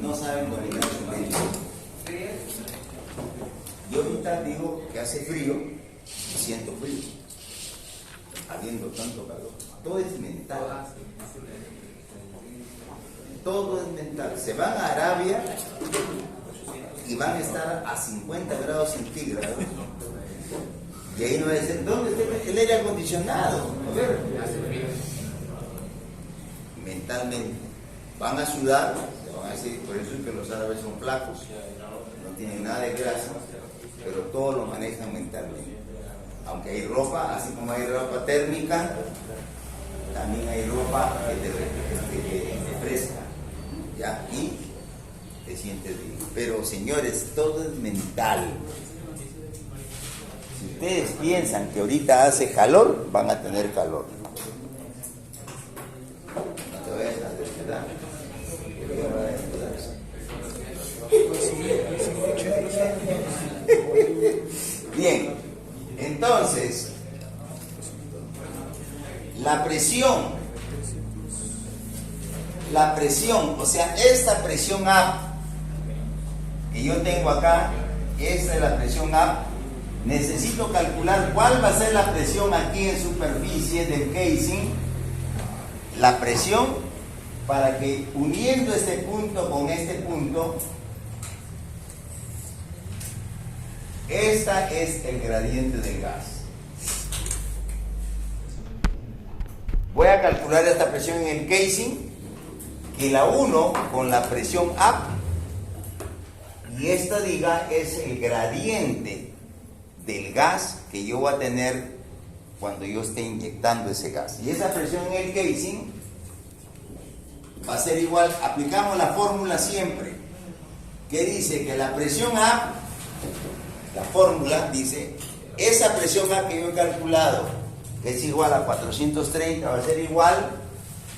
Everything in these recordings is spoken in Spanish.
No saben dominar su mente. Yo ahorita digo que hace frío y siento frío, habiendo tanto calor. Todo es mental. Todo es mental. Se van a Arabia y van a estar a 50 grados centígrados. Y ahí no va a decir, ¿dónde está el aire acondicionado? A ver. Mentalmente. Van a sudar, se van a decir, por eso es que los árabes son flacos, no tienen nada de grasa, pero todo lo manejan mentalmente. Aunque hay ropa, así como hay ropa térmica, también hay ropa que te refresca, ¿ya? Y te sientes bien. Pero señores, todo es mental. Si ustedes piensan que ahorita hace calor, van a tener calor. No te vayas a desesperar. Bien, entonces, la presión, o sea, esta presión up que yo tengo acá, esta es la presión up. Necesito calcular cuál va a ser la presión aquí en superficie del casing, la presión, para que uniendo este punto con este punto, esta es el gradiente del gas. Voy a calcular esta presión en el casing y la uno con la presión up, y esta, diga, es el gradiente del gas que yo voy a tener cuando yo esté inyectando ese gas. Y esa presión en el casing va a ser igual, aplicamos la fórmula siempre, que dice que la presión up, la fórmula dice, esa presión up que yo he calculado, que es igual a 430, va a ser igual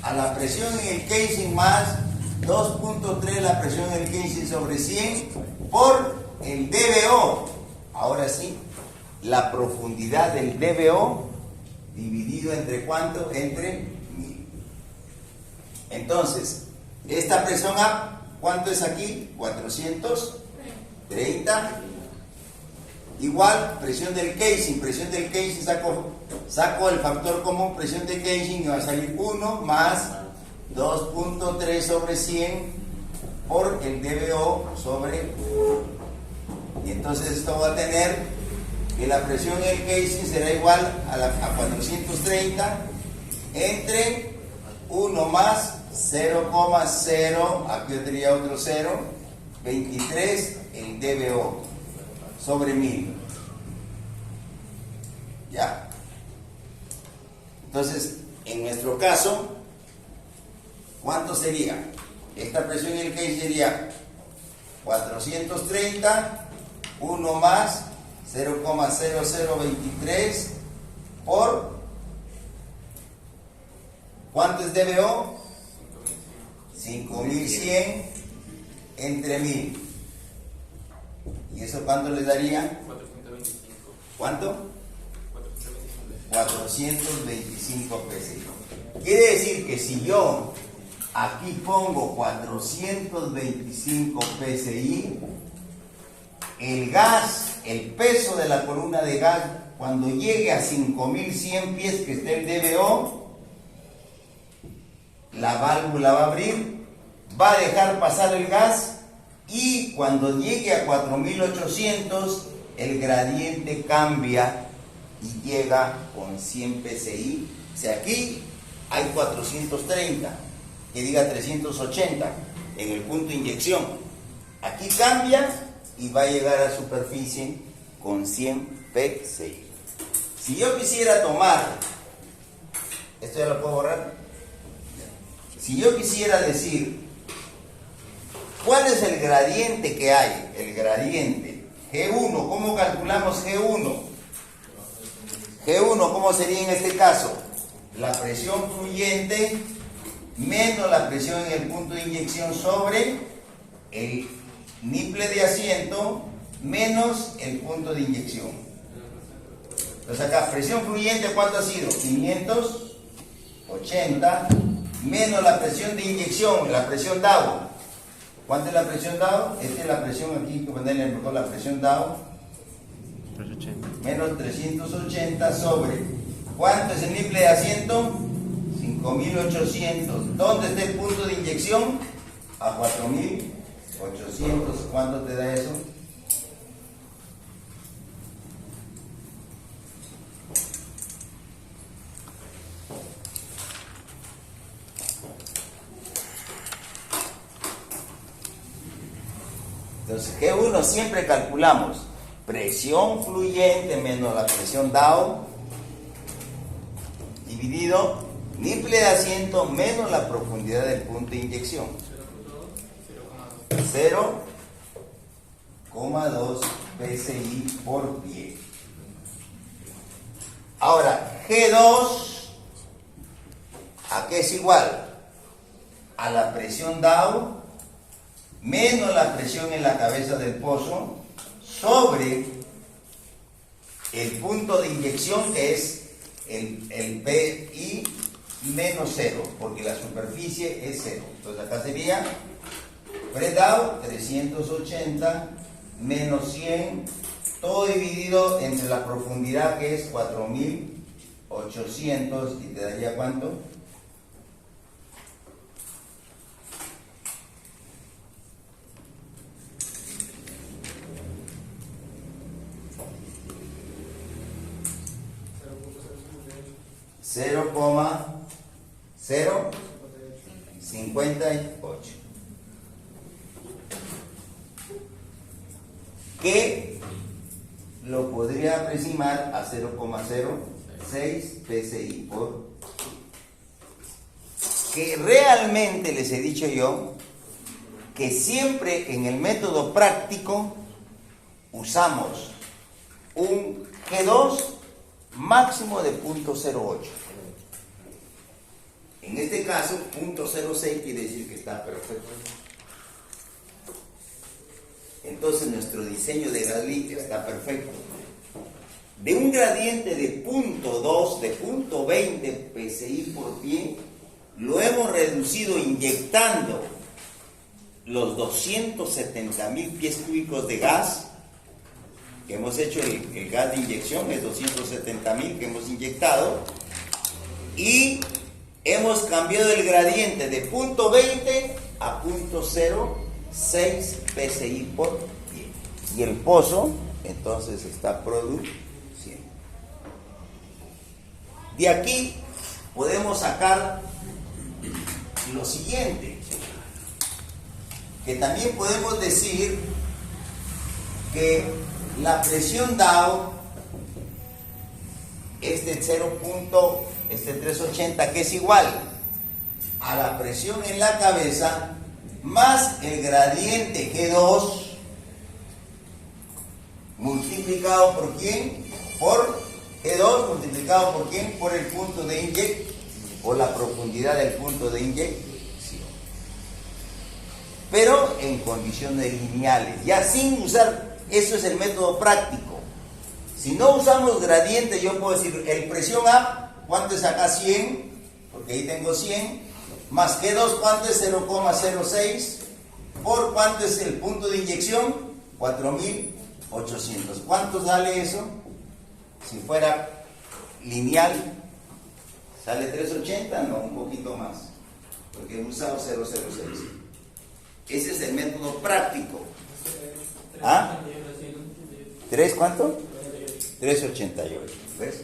a la presión en el casing más 2.3 la presión en el casing sobre 100 por el DBO. Ahora sí, la profundidad del DBO dividido entre ¿cuánto? Entre 1000. Entonces, esta presión up, ¿cuánto es aquí? 430. Igual, presión del casing, saco el factor común, presión del casing, y va a salir 1 más 2.3 sobre 100 por el DBO sobre 1. Y entonces esto va a tener que la presión en el casing será igual a 430 entre 1 más 0,0, aquí yo tendría otro 0, 23 el DBO sobre 1000. ¿Ya? Entonces, en nuestro caso, ¿cuánto sería? Esta presión en el casing sería 430, 1 más 0,0023 por, ¿cuánto es DBO? 5100 entre 1000. ¿Y eso cuánto les daría? 425. ¿Cuánto? 425. 425 PSI. Quiere decir que si yo aquí pongo 425 PSI, el gas, el peso de la columna de gas, cuando llegue a 5100 pies que esté el DBO, la válvula va a abrir, va a dejar pasar el gas, y cuando llegue a 4800 el gradiente cambia y llega con 100 PSI. O sea, aquí hay 430, que diga 380 en el punto de inyección. Aquí cambia y va a llegar a superficie con 100 PSI. Si yo quisiera tomar, esto ya lo puedo borrar. Si yo quisiera decir ¿cuál es el gradiente que hay? El gradiente G1, ¿cómo calculamos G1? G1, ¿cómo sería en este caso? La presión fluyente menos la presión en el punto de inyección sobre el niple de asiento menos el punto de inyección. Entonces acá, presión fluyente, ¿cuánto ha sido? 500 80 menos la presión de inyección, la presión Dow. ¿Cuánto es la presión Dow? Esta es la presión aquí, hay que ponerle mejor la presión Dow. 380. Menos 380 sobre. ¿Cuánto es el niple de asiento? 5800. ¿Dónde está el punto de inyección? A 4800. ¿Cuánto te da eso? Entonces, G1 siempre calculamos presión fluyente menos la presión Dow dividido niple de asiento menos la profundidad del punto de inyección. 0,2 PSI por pie. Ahora, G2, ¿a qué es igual? A la presión Dow menos la presión en la cabeza del pozo sobre el punto de inyección, que es el PI menos 0, porque la superficie es 0. Entonces acá sería Dow 380 menos 100, todo dividido entre la profundidad, que es 4800, y te daría ¿cuánto? 0,058, que lo podría aproximar a 0,06 PSI por, que realmente les he dicho yo que siempre en el método práctico usamos un G2 máximo de 0.08. En este caso, 0.06 quiere decir que está perfecto. Entonces nuestro diseño de gradiente está perfecto. De un gradiente de 0.2, de 0.20 PSI por pie, lo hemos reducido inyectando los 270.000 pies cúbicos de gas que hemos hecho. El gas de inyección es 270.000 que hemos inyectado, y hemos cambiado el gradiente de 0.20 a 0.06 PSI por pie, y el pozo entonces está produciendo. De aquí podemos sacar lo siguiente, que también podemos decir que la presión Dow, este 380, que es igual a la presión en la cabeza más el gradiente G2 multiplicado por ¿quién? Por G2 multiplicado por ¿quién? Por el punto de inyección, por la profundidad del punto de inyección, pero en condiciones lineales, ya sin usar. Eso es el método práctico. Si no usamos gradiente, yo puedo decir el presión A, ¿cuánto es acá? 100, porque ahí tengo 100, más G2, ¿cuánto es? 0,06, por ¿cuánto es el punto de inyección? 4800. ¿Cuánto sale eso? Si fuera lineal, ¿sale 380? No, un poquito más, porque he usado 0,06. Ese es el método práctico. ¿Ah? ¿3 cuánto? 388. ¿Ves?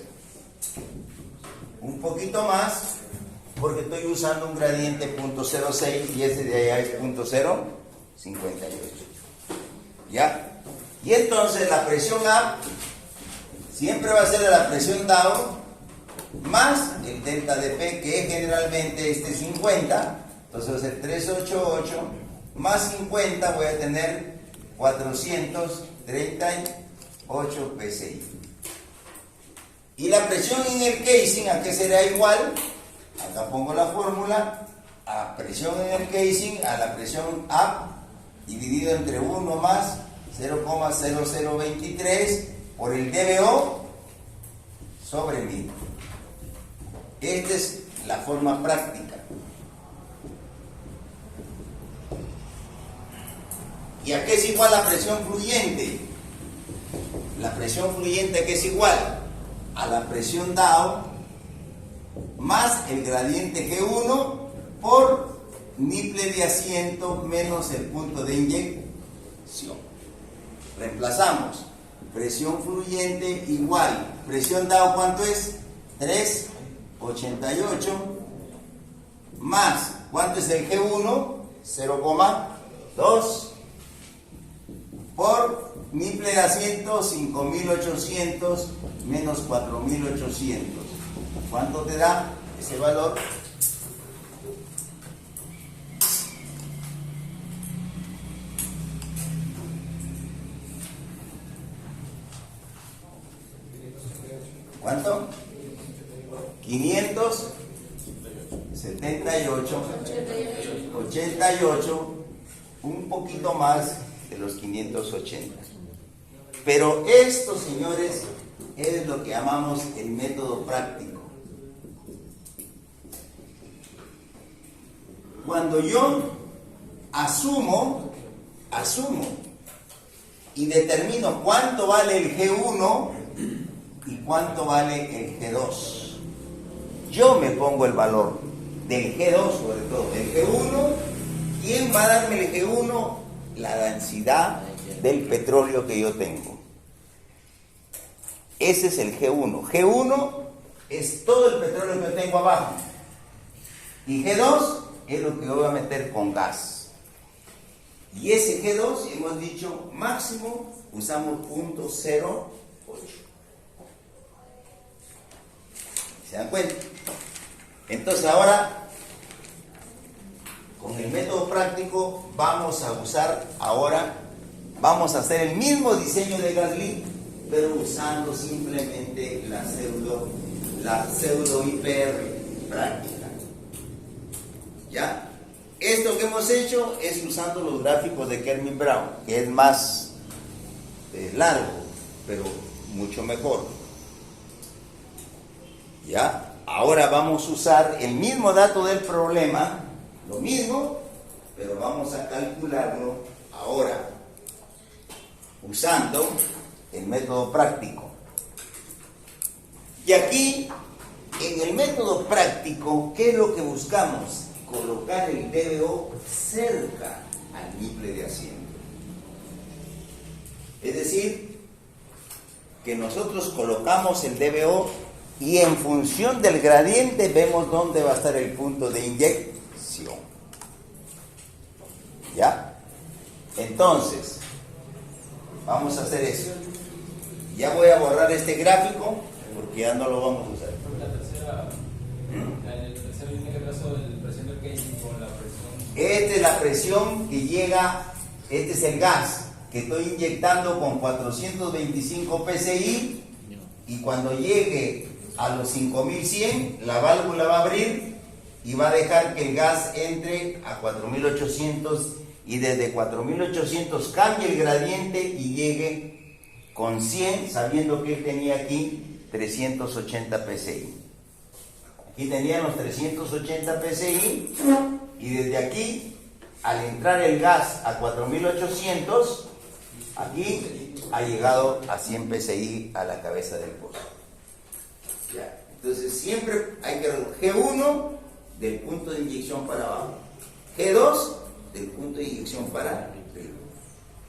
Un poquito más, porque estoy usando un gradiente 0.06 y este de allá es 0.058. ¿Ya? Y entonces la presión A siempre va a ser la presión Dow más el delta de P, que es generalmente 50. Entonces va a ser 388 más 50, voy a tener 438 PSI. Y la presión en el casing, ¿a qué será igual? Acá pongo la fórmula: a presión en el casing a la presión up dividido entre 1 más 0,0023 por el DBO sobre 1000. Esta es la forma práctica. ¿Y a qué es igual la presión fluyente? La presión fluyente, ¿a qué es igual? A la presión Dow más el gradiente G1 por niple de asiento menos el punto de inyección. Reemplazamos. Presión fluyente igual. Presión Dow, ¿cuánto es? 3,88 más, ¿cuánto es el G1? 0,2 por niple de asiento 5.800 menos 4.800. ¿Cuánto te da ese valor? ¿Cuánto? 578, 88, un poquito más de los 580. Pero esto, señores, es lo que llamamos el método práctico. Cuando yo asumo y determino cuánto vale el G1 y cuánto vale el G2. Yo me pongo el valor del G2 sobre todo. El G1, ¿quién va a darme el G1? La densidad del petróleo que yo tengo. Ese es el G1. G1 es todo el petróleo que yo tengo abajo. Y G2 es lo que yo voy a meter con gas. Y ese G2, hemos dicho, máximo usamos 0.08. ¿Se dan cuenta? Entonces ahora, con el método práctico, vamos a hacer el mismo diseño de Gasly, pero usando simplemente la pseudo IPR práctica. ¿Ya? Esto que hemos hecho es usando los gráficos de Kelvin-Brown, que es más largo, pero mucho mejor. ¿Ya? Ahora vamos a usar el mismo dato del problema, lo mismo, pero vamos a calcularlo ahora usando el método práctico. Y aquí, en el método práctico, ¿qué es lo que buscamos? Colocar el DBO cerca al niple de asiento. Es decir, que nosotros colocamos el DBO y en función del gradiente vemos dónde va a estar el punto de inyección. ¿Ya? Entonces, vamos a hacer eso. Ya voy a borrar este gráfico porque ya no lo vamos a usar. En el tercer línea que trazo de presión del casing con la presión. Esta es la presión que llega, este es el gas que estoy inyectando con 425 psi y cuando llegue a los 5100 la válvula va a abrir y va a dejar que el gas entre a 4800 y desde 4800 cambie el gradiente y llegue con 100 sabiendo que él tenía aquí 380 psi. Aquí tenían los 380 psi y desde aquí al entrar el gas a 4800 aquí ha llegado a 100 psi a la cabeza del pozo. ¿Ya? Entonces siempre hay que G1 del punto de inyección para abajo, G2 del punto de inyección para arriba.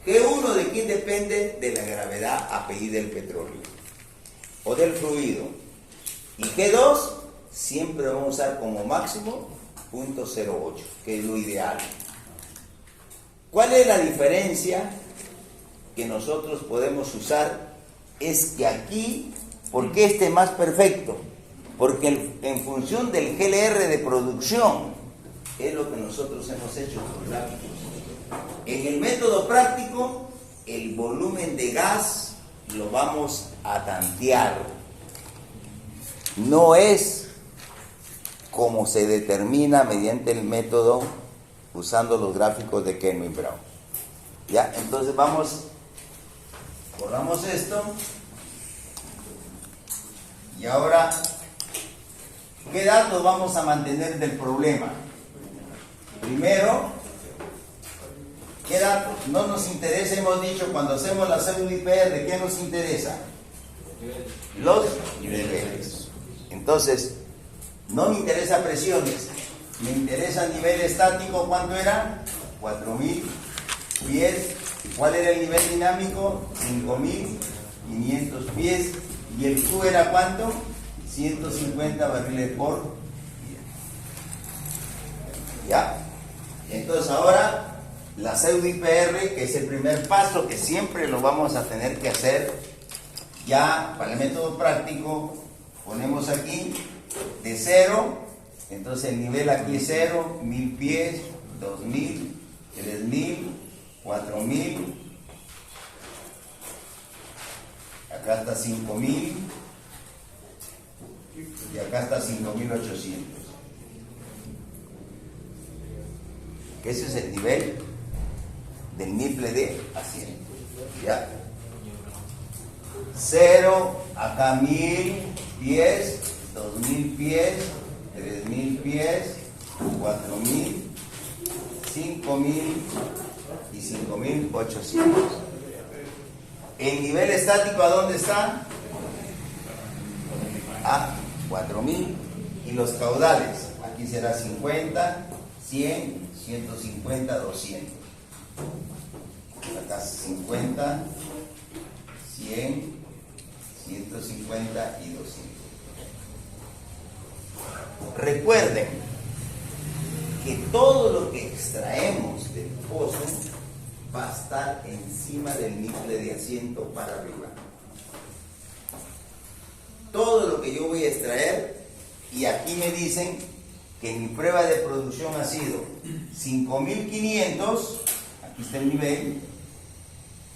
G1 de quién depende de la gravedad API del petróleo o del fluido, y G2 siempre vamos a usar como máximo 0.08, que es lo ideal. ¿Cuál es la diferencia que nosotros podemos usar? Es que aquí, ¿por qué este es más perfecto? Porque en función del GLR de producción, es lo que nosotros hemos hecho con gráficos. En el método práctico, el volumen de gas lo vamos a tantear. No es como se determina mediante el método usando los gráficos de Kelvin-Brown. ¿Ya? Entonces borramos esto. Y ahora, ¿Qué datos vamos a mantener del problema? Primero, ¿qué datos? No nos interesa, hemos dicho, cuando hacemos la pseudo IPR, ¿qué nos interesa? Los niveles. Entonces, no me interesa presiones, me interesa nivel estático. ¿Cuánto era? 4000 pies. ¿Cuál era el nivel dinámico? 5500 pies. ¿Y el Q era cuánto? 150 barriles por día. ¿Ya? Entonces ahora la pseudo IPR, que es el primer paso que siempre lo vamos a tener que hacer. Ya para el método práctico ponemos aquí de 0, entonces el nivel aquí es 0, 1000 pies, 2000, 3000, 4000, acá está 5000 y acá está 5800. Ese es el nivel del niple de asiento. ¿Ya? 0, acá 1000 pies, 2000 pies, 3000 pies, 4000, 5000 y 5800. El nivel estático, ¿a dónde está? A 4000. Y los caudales, aquí será 50, 100, 150, 200. Acá 50, 100, 150 y 200. Recuerden que todo lo que extraemos del pozo va a estar encima del niple de asiento para arriba. Todo lo que yo voy a extraer, y aquí me dicen que mi prueba de producción ha sido 5500, aquí está el nivel,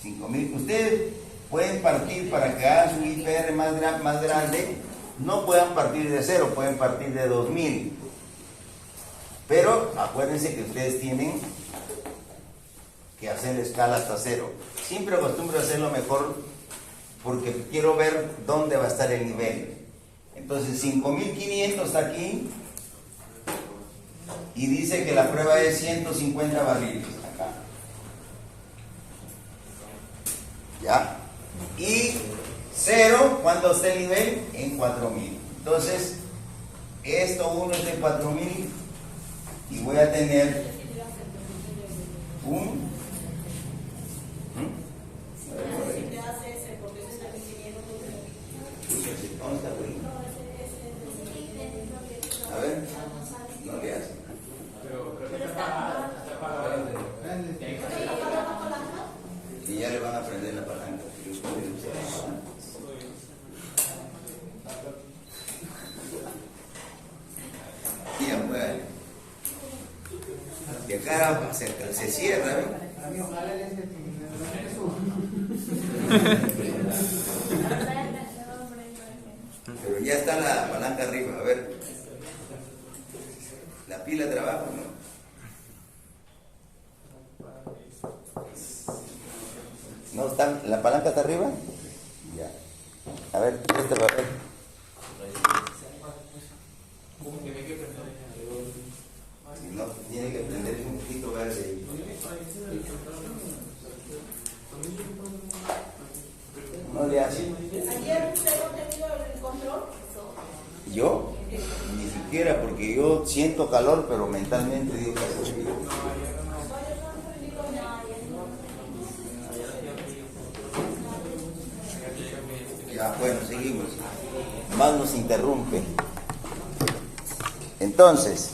5000. Ustedes pueden partir, para que hagan su IPR más grande, no puedan partir de 0, pueden partir de 2000. Pero acuérdense que ustedes tienen que hacer la escala hasta 0. Siempre acostumbro a hacerlo mejor porque quiero ver dónde va a estar el nivel. Entonces 5500 está aquí y dice que la prueba es 150 barriles acá. ¿Ya? Y 0, ¿cuándo está el nivel? En 4000. Entonces, esto uno es de 4000 y voy a tener un... A ver, no le hace. Y ya le van a prender la palanca. Y ya puede. Y acá se cierra, ¿ven? Pero ya está la palanca arriba, a ver. ¿La pila trabaja o no? ¿No está, la palanca está arriba? Ya. A ver, este va a ver. Si no, tiene que prender un poquito verde ahí. No le hace. ¿Ayer usted no tenía el control? ¿Yo? Ni siquiera, porque yo siento calor, pero mentalmente digo que hace frío. Ya, bueno, seguimos. Más nos interrumpe. Entonces,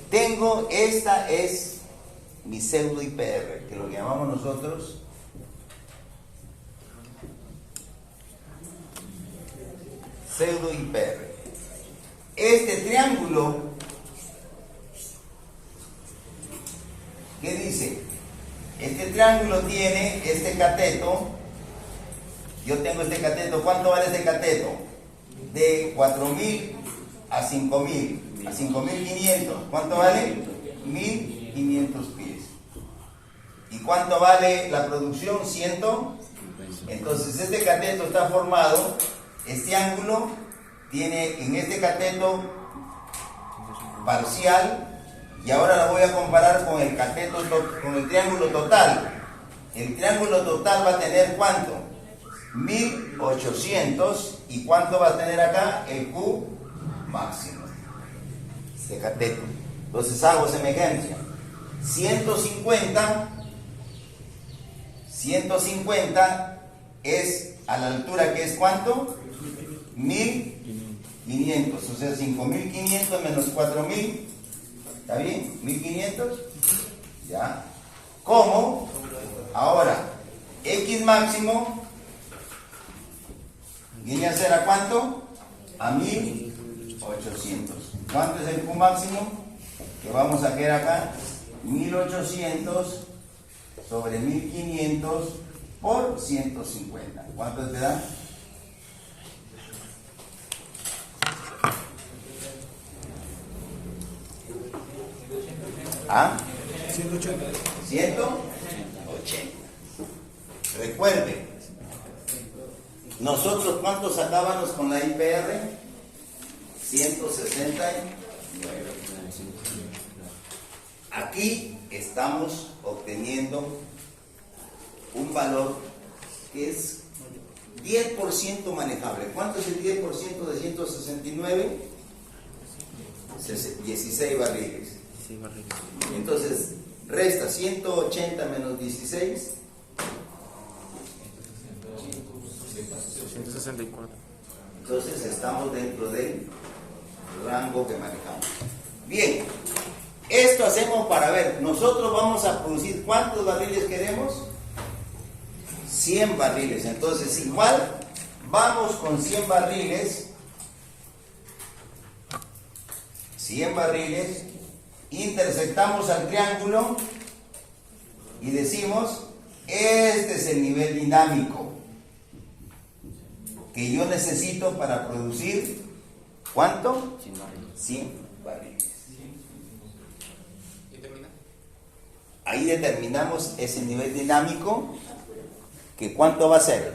tengo, esta es mi pseudo IPR, que lo llamamos nosotros pseudo IPR. Este triángulo, ¿qué dice? Este triángulo tiene este cateto. Yo tengo este cateto. ¿Cuánto vale este cateto? De 4000 a 5000, a 5500. ¿Cuánto vale? 1500 pies. ¿Y cuánto vale la producción? 100. Entonces este cateto está formado, este ángulo tiene en este cateto parcial, y ahora la voy a comparar con el cateto, con el triángulo total. El triángulo total va a tener ¿cuánto? 1800. ¿Y cuánto va a tener acá? El Q máximo de cateto. Entonces hago semejanza. 150 es a la altura que es ¿cuánto? 1500. O sea, 5500 menos 4000. ¿Está bien? 1500. Ya. ¿Cómo? Ahora, X máximo viene a ser ¿a cuánto? A 1800. ¿Cuánto es el Q máximo? Que vamos a quedar acá. 1800 sobre 1500 por 150. ¿Cuánto te da? ¿Ah? 180. 180. Recuerde, nosotros ¿cuánto sacábamos con la IPR? 169. Aquí estamos obteniendo un valor que es 10% manejable. ¿Cuánto es el 10% de 169? 16 barriles. Entonces, resta 180 menos 16. 164. Entonces estamos dentro del rango que manejamos. Bien, esto hacemos para ver, nosotros vamos a producir ¿cuántos barriles queremos? 100 barriles. Entonces igual vamos con 100 barriles. 100 barriles. Intersectamos al triángulo y decimos, este es el nivel dinámico que yo necesito para producir ¿cuánto? 100 barriles. Ahí determinamos ese nivel dinámico, que ¿cuánto va a ser?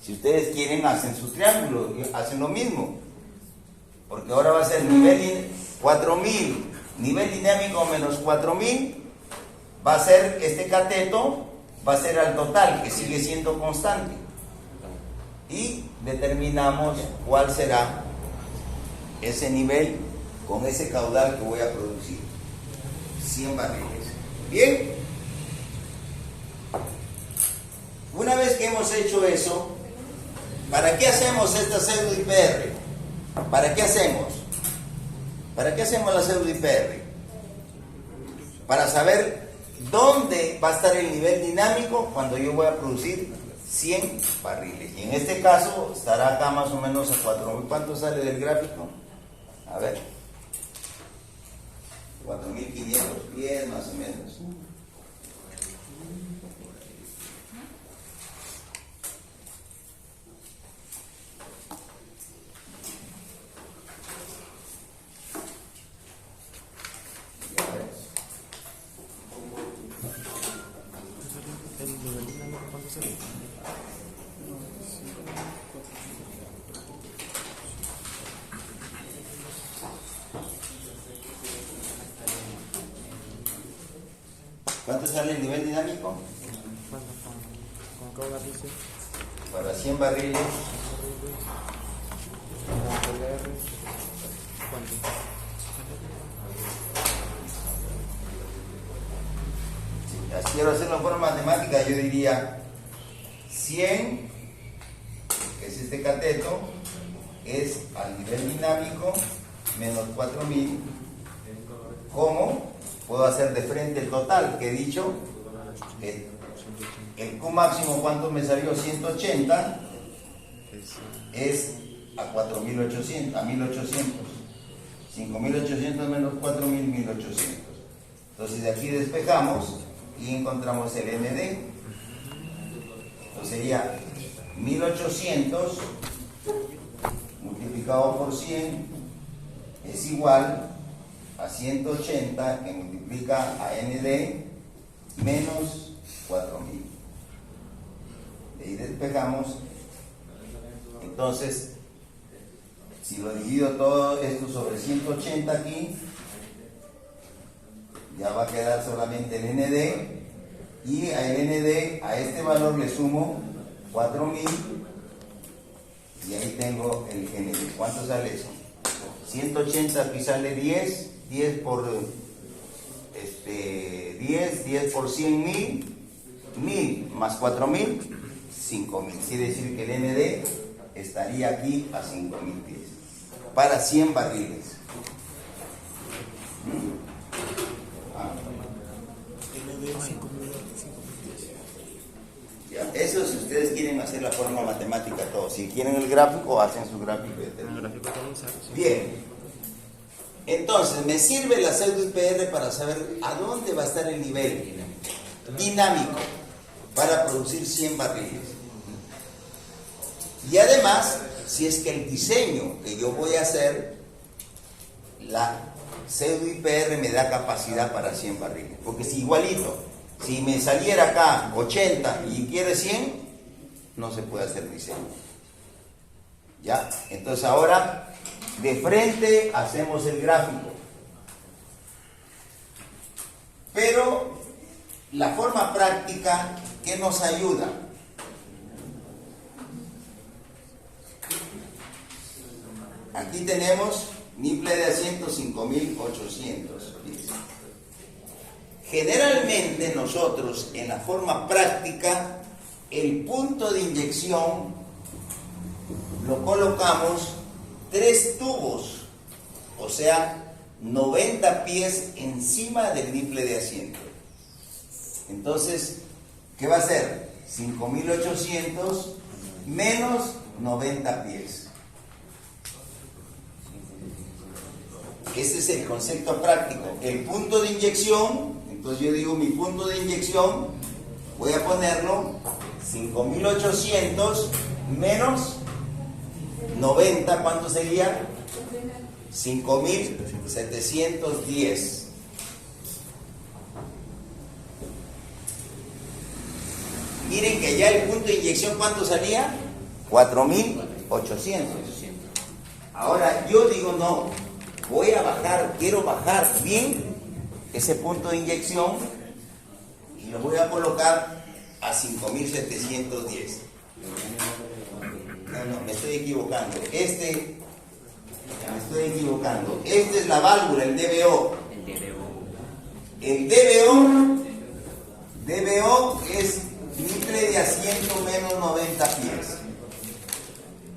Si ustedes quieren, hacen su triángulo, hacen lo mismo, porque ahora va a ser nivel 4000, nivel dinámico menos 4000, va a ser este cateto, va a ser al total, que sigue siendo constante. Y determinamos cuál será ese nivel con ese caudal que voy a producir. 100 barriles. Bien. Una vez que hemos hecho eso, ¿para qué hacemos esta pseudo IPR? ¿Para qué hacemos? ¿Para qué hacemos la pseudo IPR? Para saber dónde va a estar el nivel dinámico cuando yo voy a producir 100 barriles. Y en este caso estará acá más o menos a 4000. ¿Cuánto sale del gráfico? A ver. 4500 pies más o menos. ¿Cuánto sale el nivel dinámico? ¿Con caudal dice? Para 100 barriles. ¿Cuánto? Si quiero hacerlo en forma matemática, yo diría 100, que es este cateto, es al nivel dinámico menos 4000. ¿Cómo? Puedo hacer de frente el total, que he dicho, el Q máximo, ¿cuánto me salió? 180, es a 4800, a 1800. 5800 menos 4000, 1800. Entonces de aquí despejamos y encontramos el ND. Entonces sería 1800 multiplicado por 100 es igual a 180 que multiplica a ND menos 4000. De ahí despejamos. Entonces Si lo divido todo esto sobre 180 aquí, ya va a quedar solamente el ND, y al ND, a este valor le sumo 4000, y ahí tengo el ND. ¿Cuánto sale eso? 180 aquí sale 10, 10 por 10 por 100.000, 1000 más 4000, 5000. Quiere decir que el ND estaría aquí a 5000 pies para 100 barriles. Ya, eso si ustedes quieren hacer la forma matemática, todo. Si quieren el gráfico, hacen su gráfico. Bien. Entonces, me sirve la pseudo IPR para saber a dónde va a estar el nivel dinámico para producir 100 barriles. Y además, si es que el diseño que yo voy a hacer, la pseudo IPR me da capacidad para 100 barriles. Porque si igualito, si me saliera acá 80 y quiere 100, no se puede hacer diseño. ¿Ya? Entonces ahora, de frente hacemos el gráfico. Pero la forma práctica, ¿qué nos ayuda? Aquí tenemos niple de asiento 5800. Generalmente nosotros en la forma práctica el punto de inyección lo colocamos 3 tubos, o sea 90 pies encima del niple de asiento. Entonces, ¿qué va a ser? 5800 menos 90 pies. Ese es el concepto práctico. El punto de inyección, entonces yo digo mi punto de inyección, voy a ponerlo 5800 menos 90, ¿cuánto sería? 5710. Miren que ya el punto de inyección, ¿cuánto salía? 4800. Ahora yo digo no, voy a bajar, quiero bajar bien ese punto de inyección y lo voy a colocar a 5710. No, me estoy equivocando. Me estoy equivocando. Esta es la válvula, el DBO. El DBO es niple de asiento menos 90 pies.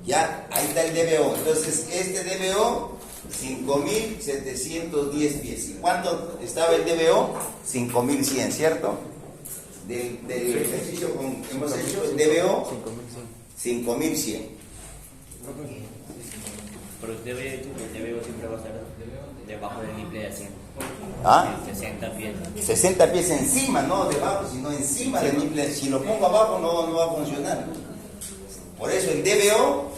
Ya, ahí está el DBO. Entonces, este DBO, 5710 pies. ¿Y cuánto estaba el DBO? 5100, ¿cierto? Del ejercicio que hemos hecho, el DBO, 5100. Pero el DBO siempre va a estar debajo del niple de asiento. ¿Ah? 60 pies. 60 pies encima, no debajo, sino encima del niple. Si lo pongo abajo no va a funcionar. Por eso el DBO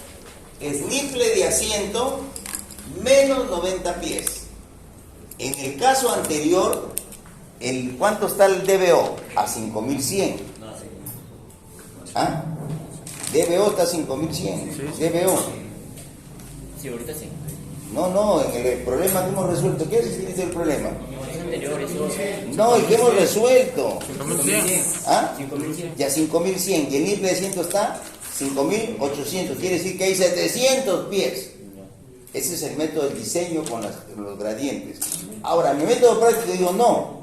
es niple de asiento menos 90 pies. En el caso anterior, ¿cuánto está el DBO? A 5100. ¿Ah? DBO está a 5100. DBO. Sí, ahorita sí. No, en el problema que hemos resuelto. ¿Qué es el problema? Los anteriores, No, el que hemos resuelto. 5100. ¿Ah? 5100. Ya 5100. Y el niple de asiento está 5800. Quiere decir que hay 700 pies. Ese es el método del diseño con los gradientes. Ahora, mi método práctico digo no.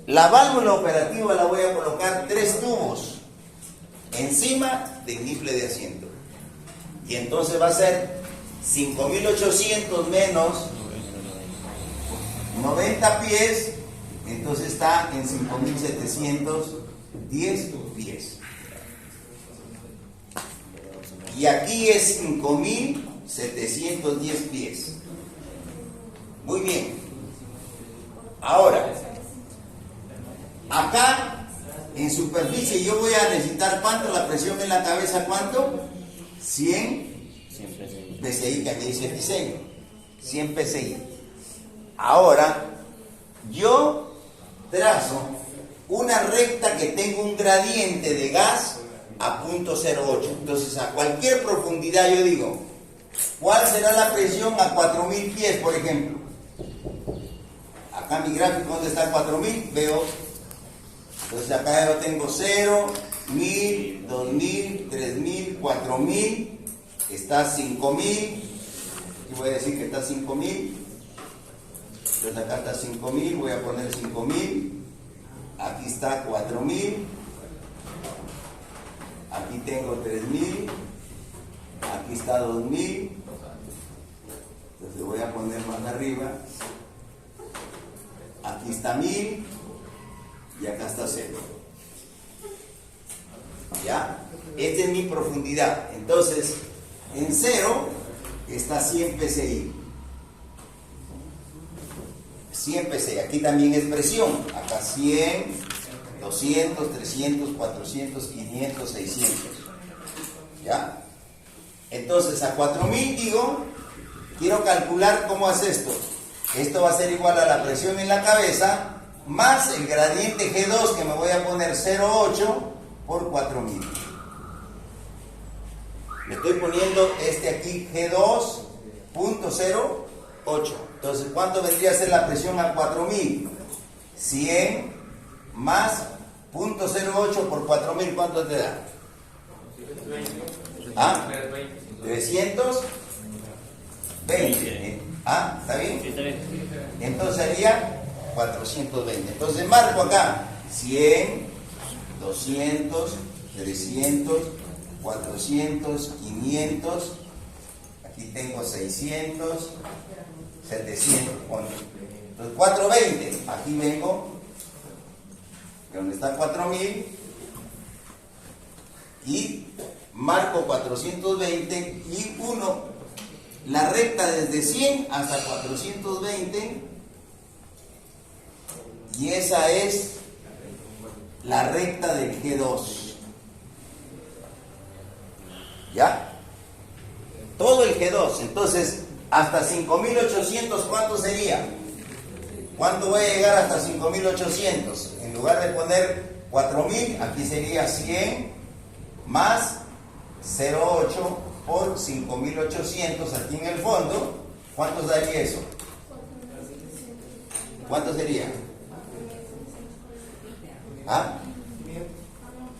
La válvula operativa la voy a colocar 3 tubos encima del niple de asiento. Y entonces va a ser 5800 menos 90 pies. Entonces está en 5710 pies. Y aquí es 5710 pies. Muy bien. Ahora, acá en superficie yo voy a necesitar ¿cuánto? La presión en la cabeza, ¿cuánto? 100 PSI, que aquí dice el diseño. 100 PSI. Ahora, yo trazo una recta que tenga un gradiente de gas a 0.08. Entonces, a cualquier profundidad yo digo, ¿Cuál será la presión a 4000 pies, por ejemplo? Acá mi gráfico, ¿dónde está 4000? Veo. Entonces acá yo tengo 0, 1000, 2000, 3000, 4000. Está 5000. Y voy a decir que está 5000. Entonces acá está 5000. Voy a poner 5000. Aquí está 4000. Aquí tengo 3000. Aquí está 2000. Entonces voy a poner más arriba. Aquí está 1000. Y acá está 0. ¿Ya? Esta es mi profundidad. Entonces, en 0 está 100 psi. 100 psi. Aquí también es presión. Acá 100, 200, 300, 400, 500, 600. ¿Ya? Entonces, a 4000 digo, quiero calcular cómo es esto. Esto va a ser igual a la presión en la cabeza más el gradiente G2, que me voy a poner 0,8 por 4000. Le estoy poniendo este aquí G2.08. Entonces, ¿cuánto vendría a ser la presión a 4000? 100 más 0.08 por 4000, ¿cuánto te da? ¿Ah? 320. ¿Ah? ¿Está bien? Sí, está bien. Entonces sería 420. Entonces marco acá 100, 200, 300, 400, 500. Aquí tengo 600, 700. Bueno, entonces 420. Aquí vengo, donde está 4000, y marco 420 y 1. La recta desde 100 hasta 420, y esa es la recta del G2. ¿Ya? Todo el G2. Entonces, hasta 5800, ¿cuánto sería? ¿Cuánto voy a llegar hasta 5800? En lugar de poner 4000, aquí sería 100 más 0,8 por 5800 aquí en el fondo. ¿Cuánto daría eso? ¿Cuánto sería? ¿Ah?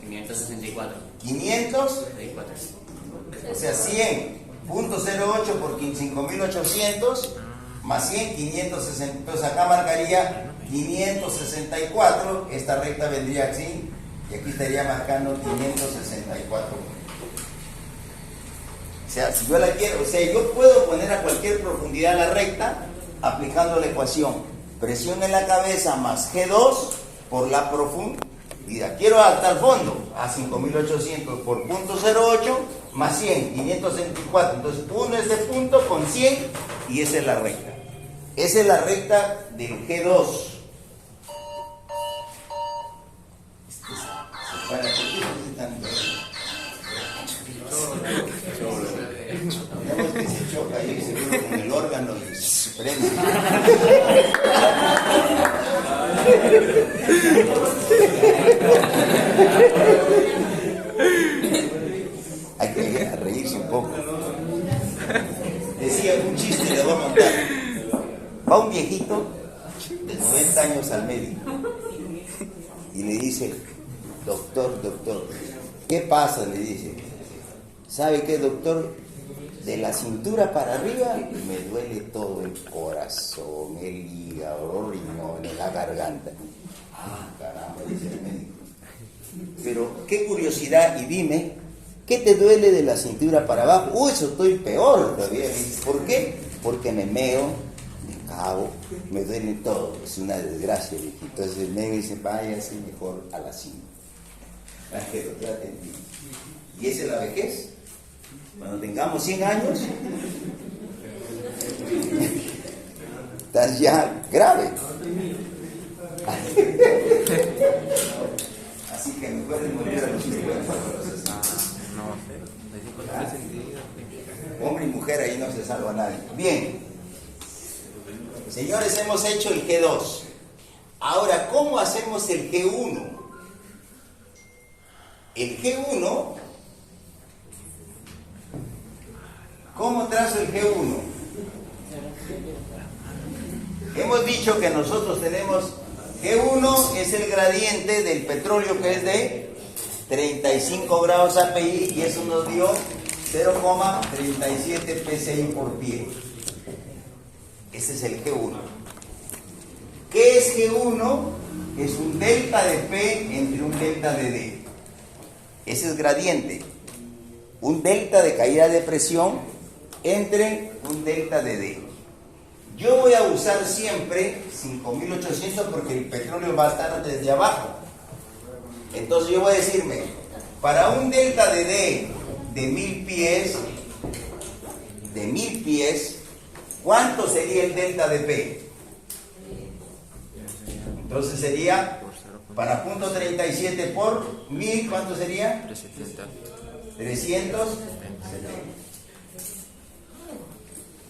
564. 500, 64. o sea 100.08 por 5800 más 100, 560. Entonces acá marcaría 564. Esta recta vendría así, y aquí estaría marcando 564. O sea, si yo la quiero, o sea, yo puedo poner a cualquier profundidad la recta aplicando la ecuación. Presión en la cabeza más G2 por la profundidad. Quiero hasta el fondo, a 5800 por 0.08 más 100, 564. Entonces, uno es de punto con 100 y esa es la recta. Esa es la recta del G2. ¿Para qué necesitan? Tenemos que se choca ahí seguro con el órgano y se prende. Hay que reírse un poco. Decía un chiste, le voy a contar. Va un viejito de 90 años al médico y le dice: doctor, ¿qué pasa? Le dice: ¿sabe qué, doctor? De la cintura para arriba me duele todo el corazón, el hígado, los riñones, la garganta. Ah, caramba, dice el médico. Pero qué curiosidad, y dime, ¿qué te duele de la cintura para abajo? Uy, eso estoy peor todavía. ¿Por qué? Porque me meo, me cago, me duele todo. Es una desgracia, viejito. Entonces el médico dice: váyase mejor a la cima. Para que lo traten bien. ¿Y esa es la vejez? Cuando tengamos 100 años, estás ya grave. Así que me pueden morir a los 50. Hombre y mujer, ahí no se salva nadie. Bien, señores, hemos hecho el G2. Ahora, ¿cómo hacemos el G1? El G1, ¿Cómo trazo el G1? Hemos dicho que nosotros tenemos G1 es el gradiente del petróleo, que es de 35 grados API, y eso nos dio 0,37 PSI por pie. Ese es el G1. ¿Qué es G1? Es un delta de P entre un delta de D. Ese es gradiente. Un delta de caída de presión entre un delta de D. Yo voy a usar siempre 5800 porque el petróleo va a estar desde abajo. Entonces yo voy a decirme, para un delta de D de 1000 pies, ¿cuánto sería el delta de P? Entonces sería, para punto 37 por 1000, ¿cuánto sería? 370. 370.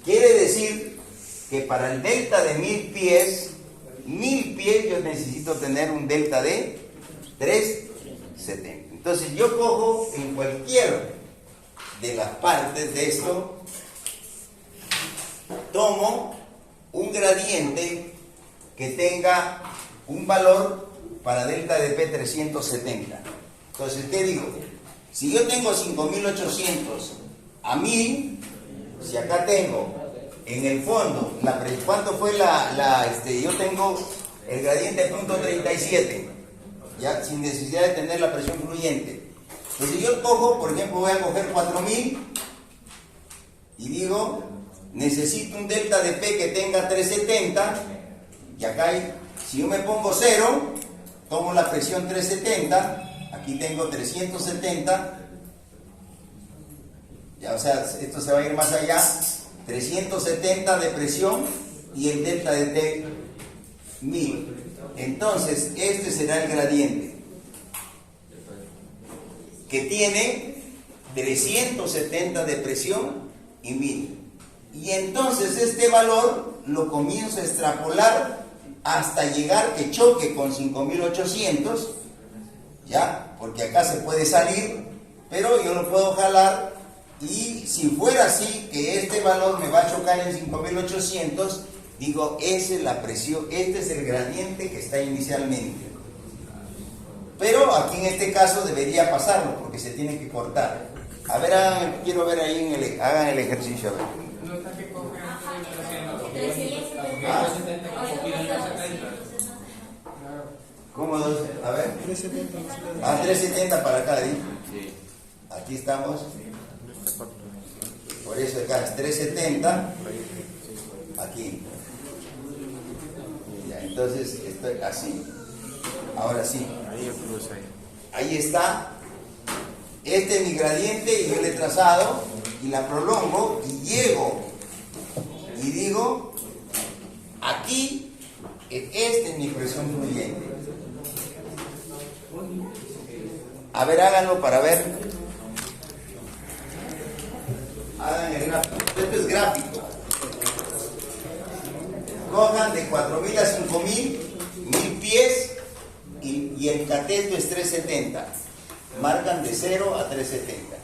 Quiere decir que para el delta de 1000 pies yo necesito tener un delta de 370. Entonces yo cojo en cualquier de las partes de esto, tomo un gradiente que tenga un valor para delta de P 370. Entonces, ¿qué digo? Si yo tengo 5800 a 1000, si acá tengo en el fondo, ¿cuánto fue yo tengo el gradiente de punto 37, ya sin necesidad de tener la presión fluyente? Entonces yo cojo, por ejemplo, voy a coger 4000 y digo, necesito un delta de P que tenga 370, y acá hay, si yo me pongo 0, tomo la presión 370, aquí tengo 370, ya, o sea, esto se va a ir más allá, 370 de presión y el delta de T 1000. Entonces, este será el gradiente que tiene 370 de presión y 1000. Y entonces este valor lo comienzo a extrapolar hasta llegar que choque con 5800, ¿ya? Porque acá se puede salir, pero yo lo puedo jalar, y si fuera así, que este valor me va a chocar en 5800, digo, esa es la presión, este es el gradiente que está inicialmente. Pero aquí en este caso debería pasarlo, porque se tiene que cortar. A ver, quiero ver ahí, hagan el ejercicio, a ver. ¿Cómo dos? A ver. 370 para acá, ¿sí? Sí. Aquí estamos. Por eso acá es 370. Aquí. Ya, entonces estoy así. Ahora sí. Ahí está. Este es mi gradiente y yo le he trazado y la prolongo y llego y digo, aquí, esta es mi presión fluyente. A ver, háganlo para ver. Hagan el gráfico. Esto es gráfico. Cojan de 4000 a 5000, 1000 pies y el cateto es 370. Marcan de 0 a 370.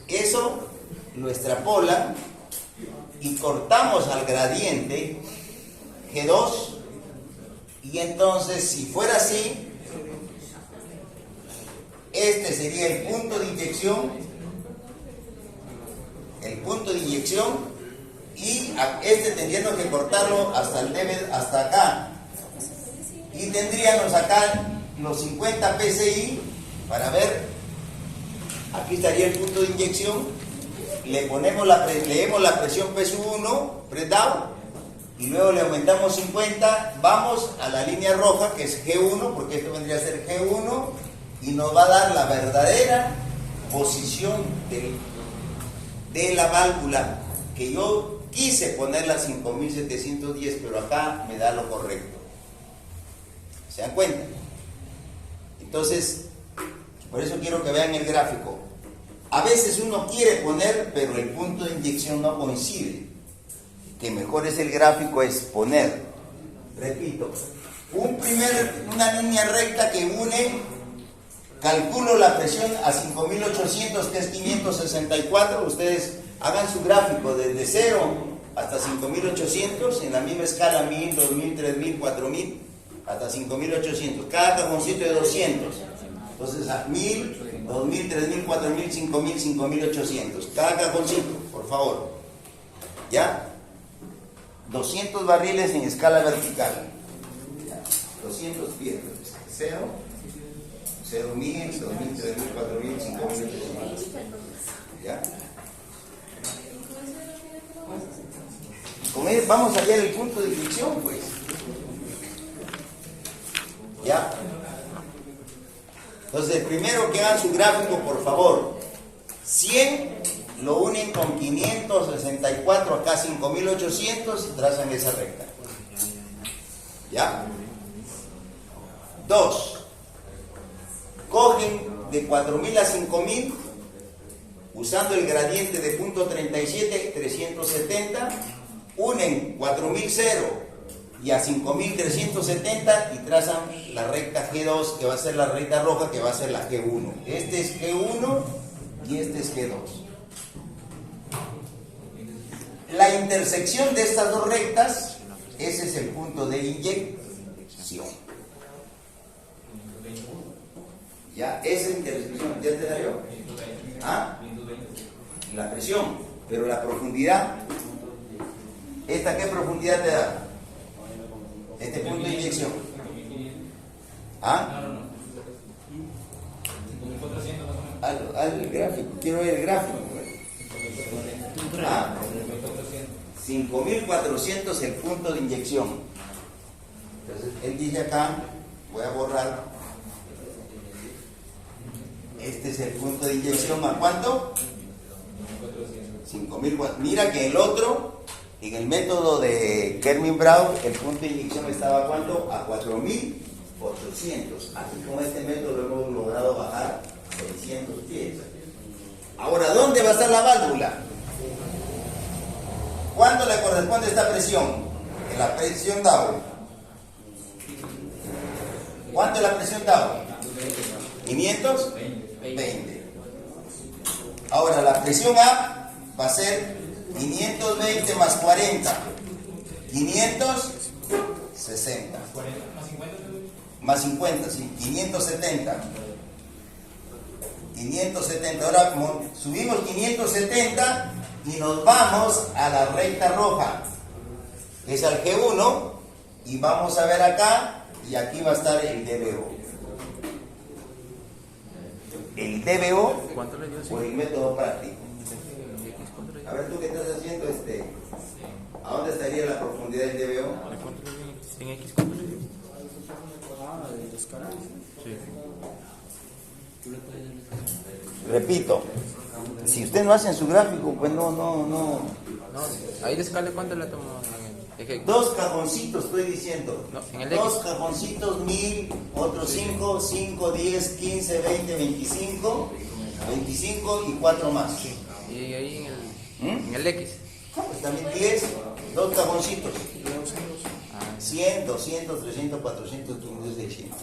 Eso lo extrapolan y cortamos al gradiente G2, y entonces, si fuera así, este sería el punto de inyección, y este tendríamos que cortarlo hasta el level, hasta acá, y tendríamos acá los 50 PSI para ver. Aquí estaría el punto de inyección, leemos la presión P1, press down, y luego le aumentamos 50, vamos a la línea roja que es G1, porque esto vendría a ser G1, y nos va a dar la verdadera posición de la válvula, que yo quise ponerla a 5710, pero acá me da lo correcto. ¿Se dan cuenta? Entonces, por eso quiero que vean el gráfico. A veces uno quiere poner, pero el punto de inyección no coincide. Que mejor es el gráfico, es poner, repito, una línea recta que une, calculo la presión a 5800, que es 564, ustedes hagan su gráfico desde 0 hasta 5800 en la misma escala 1000, 2000, 3000, 4000 hasta 5800. Cada cajoncito de 200. Entonces a 1000, 2000, 3000, 4000, 5000, 5800. Cada cajoncito, por favor. ¿Ya? 200 barriles en escala vertical. ¿Ya? 200 pies. 0, 0, 1000, 2000, 3000, 4000, 5800. ¿Ya? Con él vamos a hallar el punto de fricción, pues. ¿Ya? Entonces, primero que hagan su gráfico, por favor. 100 lo unen con 564, acá 5800 y trazan esa recta. ¿Ya? 2. Cogen de 4000 a 5000, usando el gradiente de punto 37, 370, unen 4000 y a 5370 y trazan la recta G2, que va a ser la recta roja, que va a ser la G1. Este es G1 y este es G2. La intersección de estas dos rectas, ese es el punto de inyección. Ya, esa intersección, ¿ya te da yo? ¿Ah? La presión, pero la profundidad, ¿esta qué profundidad te da? Este punto de inyección. ¿Ah? Al gráfico, quiero ver el gráfico. ¿Ah? 5400 el punto de inyección. Entonces, él dice acá, voy a borrar. Este es el punto de inyección, ¿a cuánto? 5400. Mira que el otro, en el método de Kermin-Brown, el punto de inyección estaba ¿a cuánto? A 4800. Aquí con este método lo hemos logrado bajar 600 pies. Ahora, ¿dónde va a estar la válvula? ¿Cuándo le corresponde esta presión? En la presión Dow. ¿Cuánto es la presión Dow? 500. 20. Ahora la presión A va a ser 520 más 40, 560. Más 50, sí, 570. 570. Ahora subimos 570 y nos vamos a la recta roja, que es al G1, y vamos a ver acá, y aquí va a estar el DBO. El DBO por el método práctico. A ver, tú qué estás haciendo, ¿a dónde estaría la profundidad del DBO? ¿En X cuánto le dio? Sí. Repito, si usted no hace en su gráfico, pues no. No, ahí de escala cuánto le tomó. Dos cajoncitos, estoy diciendo. No, en el dos X. cajoncitos, 1000, otros 5, 5, 10, 15, 20, 25, 25 y 4 más. Y ahí en el X. Pues también 10, dos cajoncitos. 100, 200, 300, 400, 500, 600.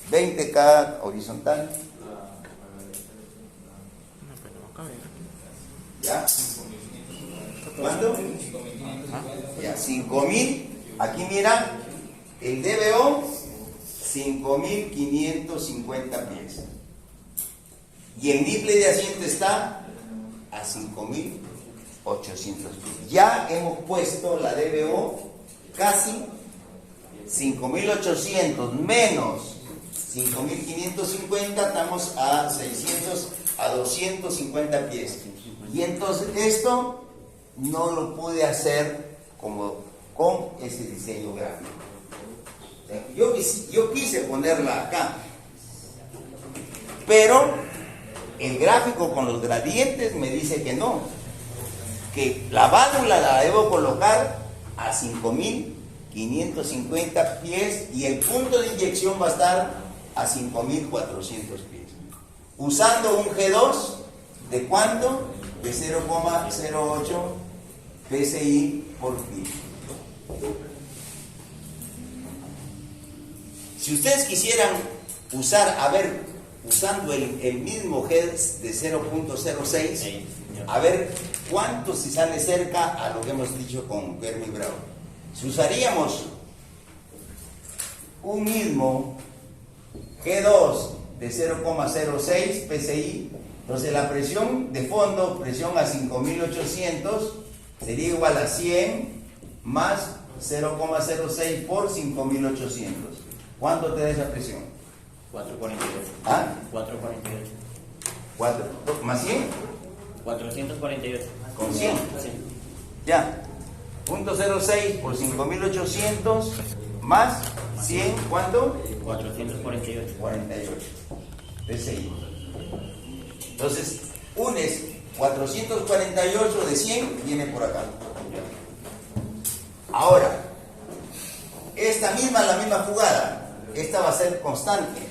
20 cada horizontal. ¿Ya? ¿Cuánto? Ya, 5000. Aquí mira, el DBO, 5550 pies. Y el niple de asiento está a 5800 pies. Ya hemos puesto la DBO casi 5800 menos 5550, estamos a 600, a 250 pies. Y entonces esto no lo pude hacer como con ese diseño gráfico. Yo quise ponerla acá, pero el gráfico con los gradientes me dice que no, que la válvula la debo colocar a 5550 pies y el punto de inyección va a estar a 5400 pies, usando un G2 de ¿cuánto? De 0,08 PSI por pie. Si ustedes quisieran usar, usando el mismo G de 0,06, A ver, ¿cuánto se sale cerca a lo que hemos dicho con Kermi Bravo? Si usaríamos un mismo G2 de 0,06 PSI, entonces la presión de fondo, presión a 5800, sería igual a 100 más 0,06 por 5800. ¿Cuánto te da esa presión? 448. ¿Ah? 448. 4 más 100 448. con 100. Sí. Ya. 0.06 por 5800 más 100, ¿cuánto? 448. 48 PSI. Entonces, unes 448 de 100, viene por acá. Ahora, la misma jugada, esta va a ser constante.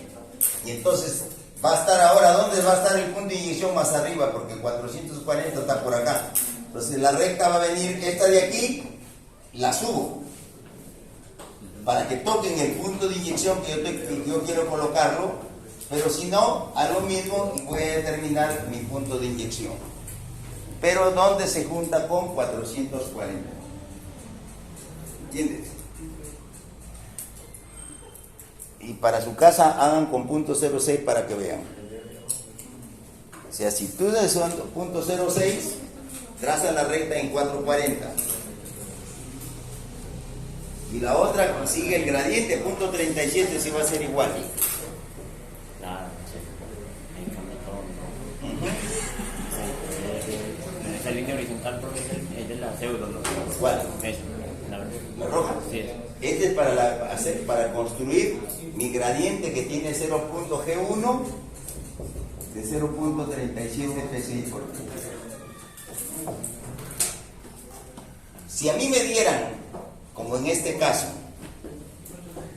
Y entonces, va a estar ahora, ¿dónde va a estar el punto de inyección? Más arriba, porque 440 está por acá. Entonces, la recta va a venir, esta de aquí, la subo. Para que toquen el punto de inyección que yo quiero colocarlo, pero si no, hago lo mismo y voy a determinar mi punto de inyección. Pero ¿dónde se junta con 440? ¿Entiendes? Y para su casa hagan con .06 para que vean. O sea, si tú de son .06, traza la recta en 440. Y la otra sigue el gradiente, .37, si va a ser igual. Claro, sí. Ahí cambia todo, ¿no? Ujú. Esa línea horizontal, profesor, es de la pseudo, ¿no? ¿Cuál? Eso, ¿La roja? Sí. Este es para construir mi gradiente que tiene 0.G1 de 0.37 PSI por kilo. Si a mí me dieran, como en este caso,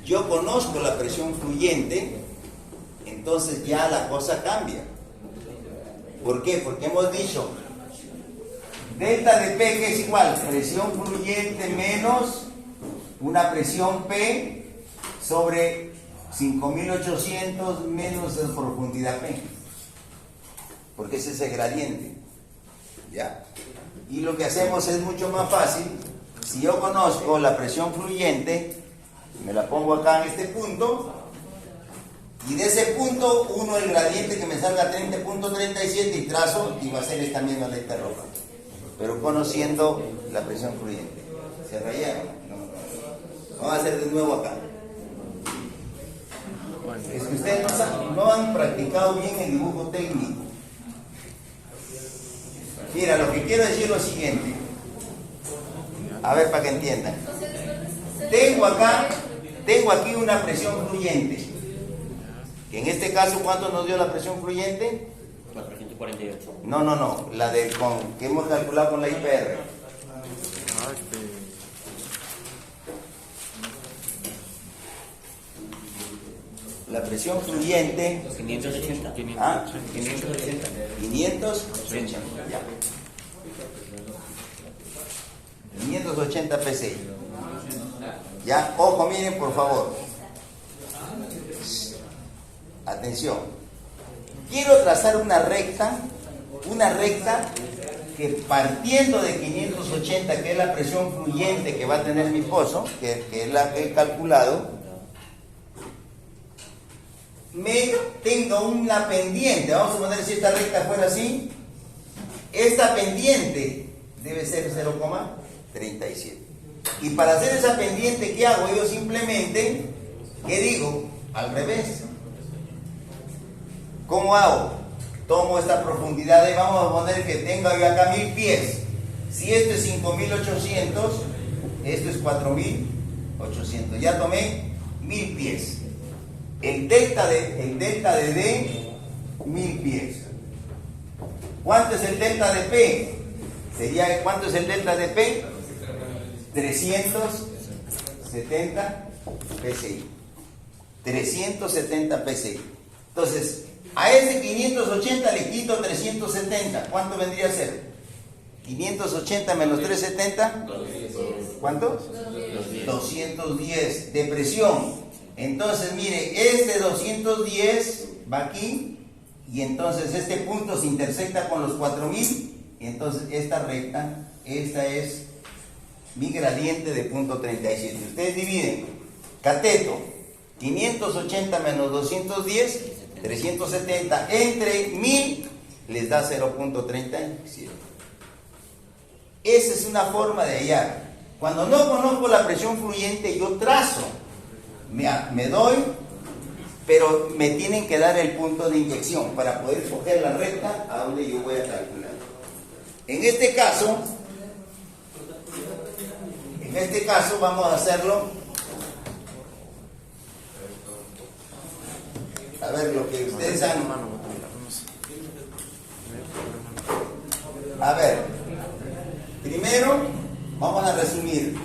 yo conozco la presión fluyente, entonces ya la cosa cambia. ¿Por qué? Porque hemos dicho delta de P, que es igual presión fluyente menos una presión P sobre 5800 menos la profundidad P, porque ese es el gradiente, ¿ya? Y lo que hacemos es mucho más fácil. Si yo conozco la presión fluyente, me la pongo acá en este punto, y de ese punto uno el gradiente que me salga 30.37 y trazo, y va a ser esta misma recta roja, pero conociendo la presión fluyente. ¿Se rayaron? Vamos a hacer de nuevo acá. Es que ustedes no han practicado bien el dibujo técnico. Mira, lo que quiero decir es lo siguiente. A ver, para que entiendan. Tengo aquí una presión fluyente. Que en este caso, ¿cuánto nos dio la presión fluyente? 448. No. La que hemos calculado con la IPR. La presión fluyente, 580. 580. 580, ya. 580 PSI. Ya, ojo, miren por favor. Atención. Quiero trazar una recta que partiendo de 580, que es la presión fluyente que va a tener mi pozo, que es la que he calculado, me tenga una pendiente. Vamos a poner, si esta recta fuera así, esta pendiente debe ser 0,37. Y para hacer esa pendiente, ¿qué hago? Yo simplemente, ¿qué digo? Al revés. ¿Cómo hago? Tomo esta profundidad y vamos a poner que tenga yo acá 1000 pies. Si esto es 5800, esto es 4800. Ya tomé 1000 pies. El delta de D, 1000 pies. ¿Cuánto es el delta de P? ¿Cuánto es el delta de P? 370 PSI. 370 PSI. Entonces, a ese 580 le quito 370. ¿Cuánto vendría a ser? 580 menos 370. ¿Cuánto? 210 de presión. Entonces, mire, este 210 va aquí, y entonces este punto se intersecta con los 4000 entonces esta recta, esta es mi gradiente de punto 37. Ustedes dividen cateto 580 menos 210, 370 entre 1000 les da 0.37. Esa es una forma de hallar. Cuando no conozco la presión fluyente, yo trazo, me doy, pero me tienen que dar el punto de inyección para poder coger la recta a donde yo voy a calcular. En este caso vamos a hacerlo. A ver, lo que ustedes han... A ver, primero vamos a resumir.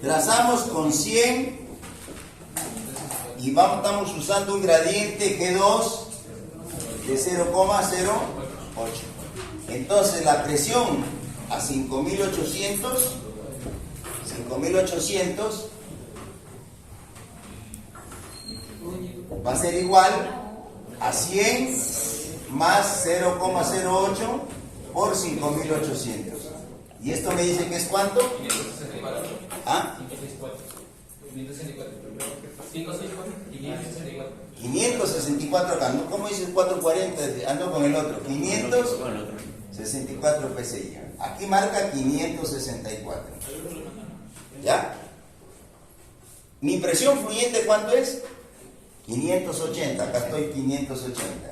Trazamos con 100 y estamos usando un gradiente G2 de 0,08. Entonces la presión a 5800 va a ser igual a 100 más 0,08 por 5800. ¿Y esto me dice que es cuánto? 564. ¿Ah? 564 acá, ¿no? ¿Cómo dices 440? Ando con el otro. 564 PSI. Aquí marca 564. ¿Ya? Mi presión fluyente, ¿cuánto es? 580. Acá estoy 580.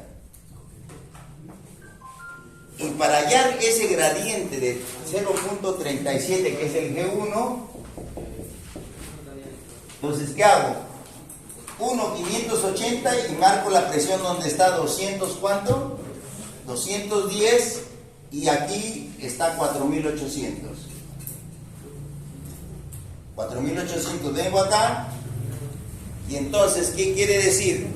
Y para hallar ese gradiente de 0.37, que es el G1, entonces, ¿qué hago? 580 y marco la presión donde está 200, ¿cuánto? 210 y aquí está 4800. 4800 vengo acá y entonces, ¿qué quiere decir?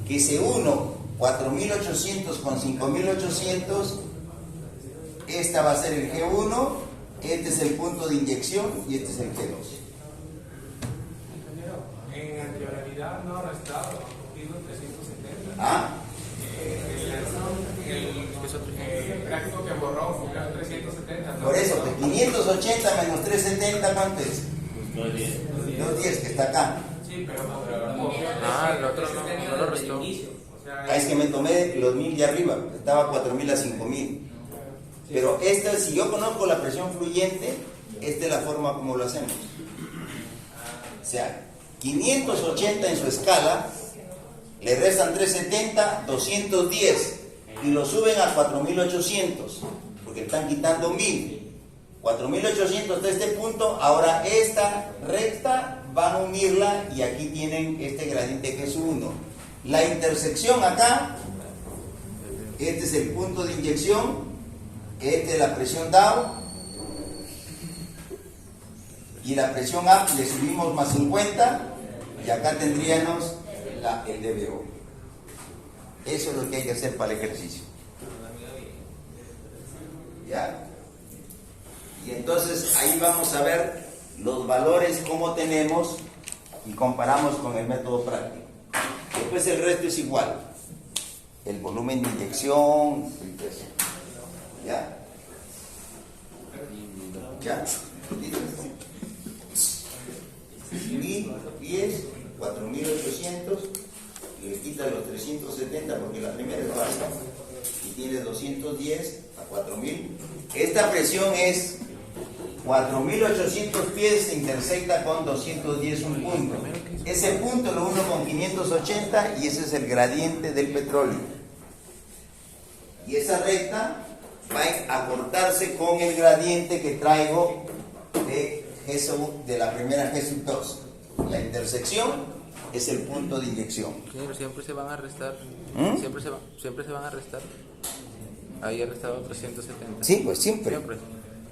Que se uno 4800 con 5800, esta va a ser el G1, este es el punto de inyección y este es el G2. En anterioridad no ha restado, ha cogido 370. ¿Ah? El gráfico que borró fue 370. ¿no? Por eso, pues 580 menos 370, ¿cuánto es? 210, que está acá. Sí, pero el otro no lo restó. O sea, Es que me tomé los 1000 de arriba, estaba 4000 a 5000. Pero esta, si yo conozco la presión fluyente, esta es la forma como lo hacemos. O sea, 580 en su escala, le restan 370, 210 y lo suben a 4800, porque están quitando 1000. 4800 hasta este punto, ahora esta recta van a unirla y aquí tienen este gradiente que es 1. La intersección acá, este es el punto de inyección, esta es la presión down y la presión up le subimos más 50 y acá tendríamos el DBO. Eso es lo que hay que hacer para el ejercicio. ¿Ya? Y entonces ahí vamos a ver los valores como tenemos y comparamos con el método práctico. Después el resto es igual. El volumen de inyección, el peso. ¿Ya? ¿Ya? Y es 4800, le quita los 370 porque la primera es baja y tiene 210 a 4000. Esta presión es 4800 pies, se intersecta con 210 un punto. Ese punto lo uno con 580 y ese es el gradiente del petróleo. Y esa recta va a cortarse con el gradiente que traigo de la primera G2. La intersección es el punto de inyección. Sí, pero siempre se van a restar. Siempre se van a restar. Ahí ha restado 370. Sí, pues siempre.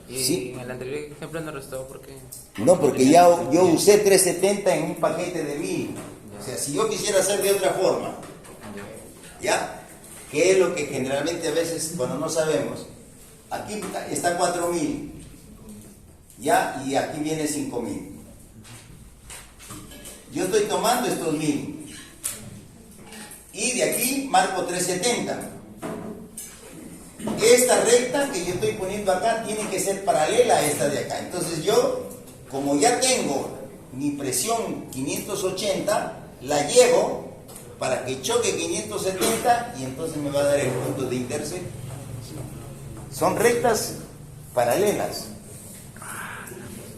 Y Sí. en el anterior ejemplo no restó porque... No, porque ya yo usé 370 en un paquete de 1000. O sea, si yo quisiera hacer de otra forma, ¿ya? ¿Qué es lo que generalmente a veces cuando no sabemos? Aquí está 4000, ¿ya? Y aquí viene 5000. Yo estoy tomando estos 1000 y de aquí marco 370. esta recta que yo estoy poniendo acá tiene que ser paralela a esta de acá. Entonces yo, como ya tengo mi presión 580, la llevo para que choque 570 y entonces me va a dar el punto de intersección. Son rectas paralelas,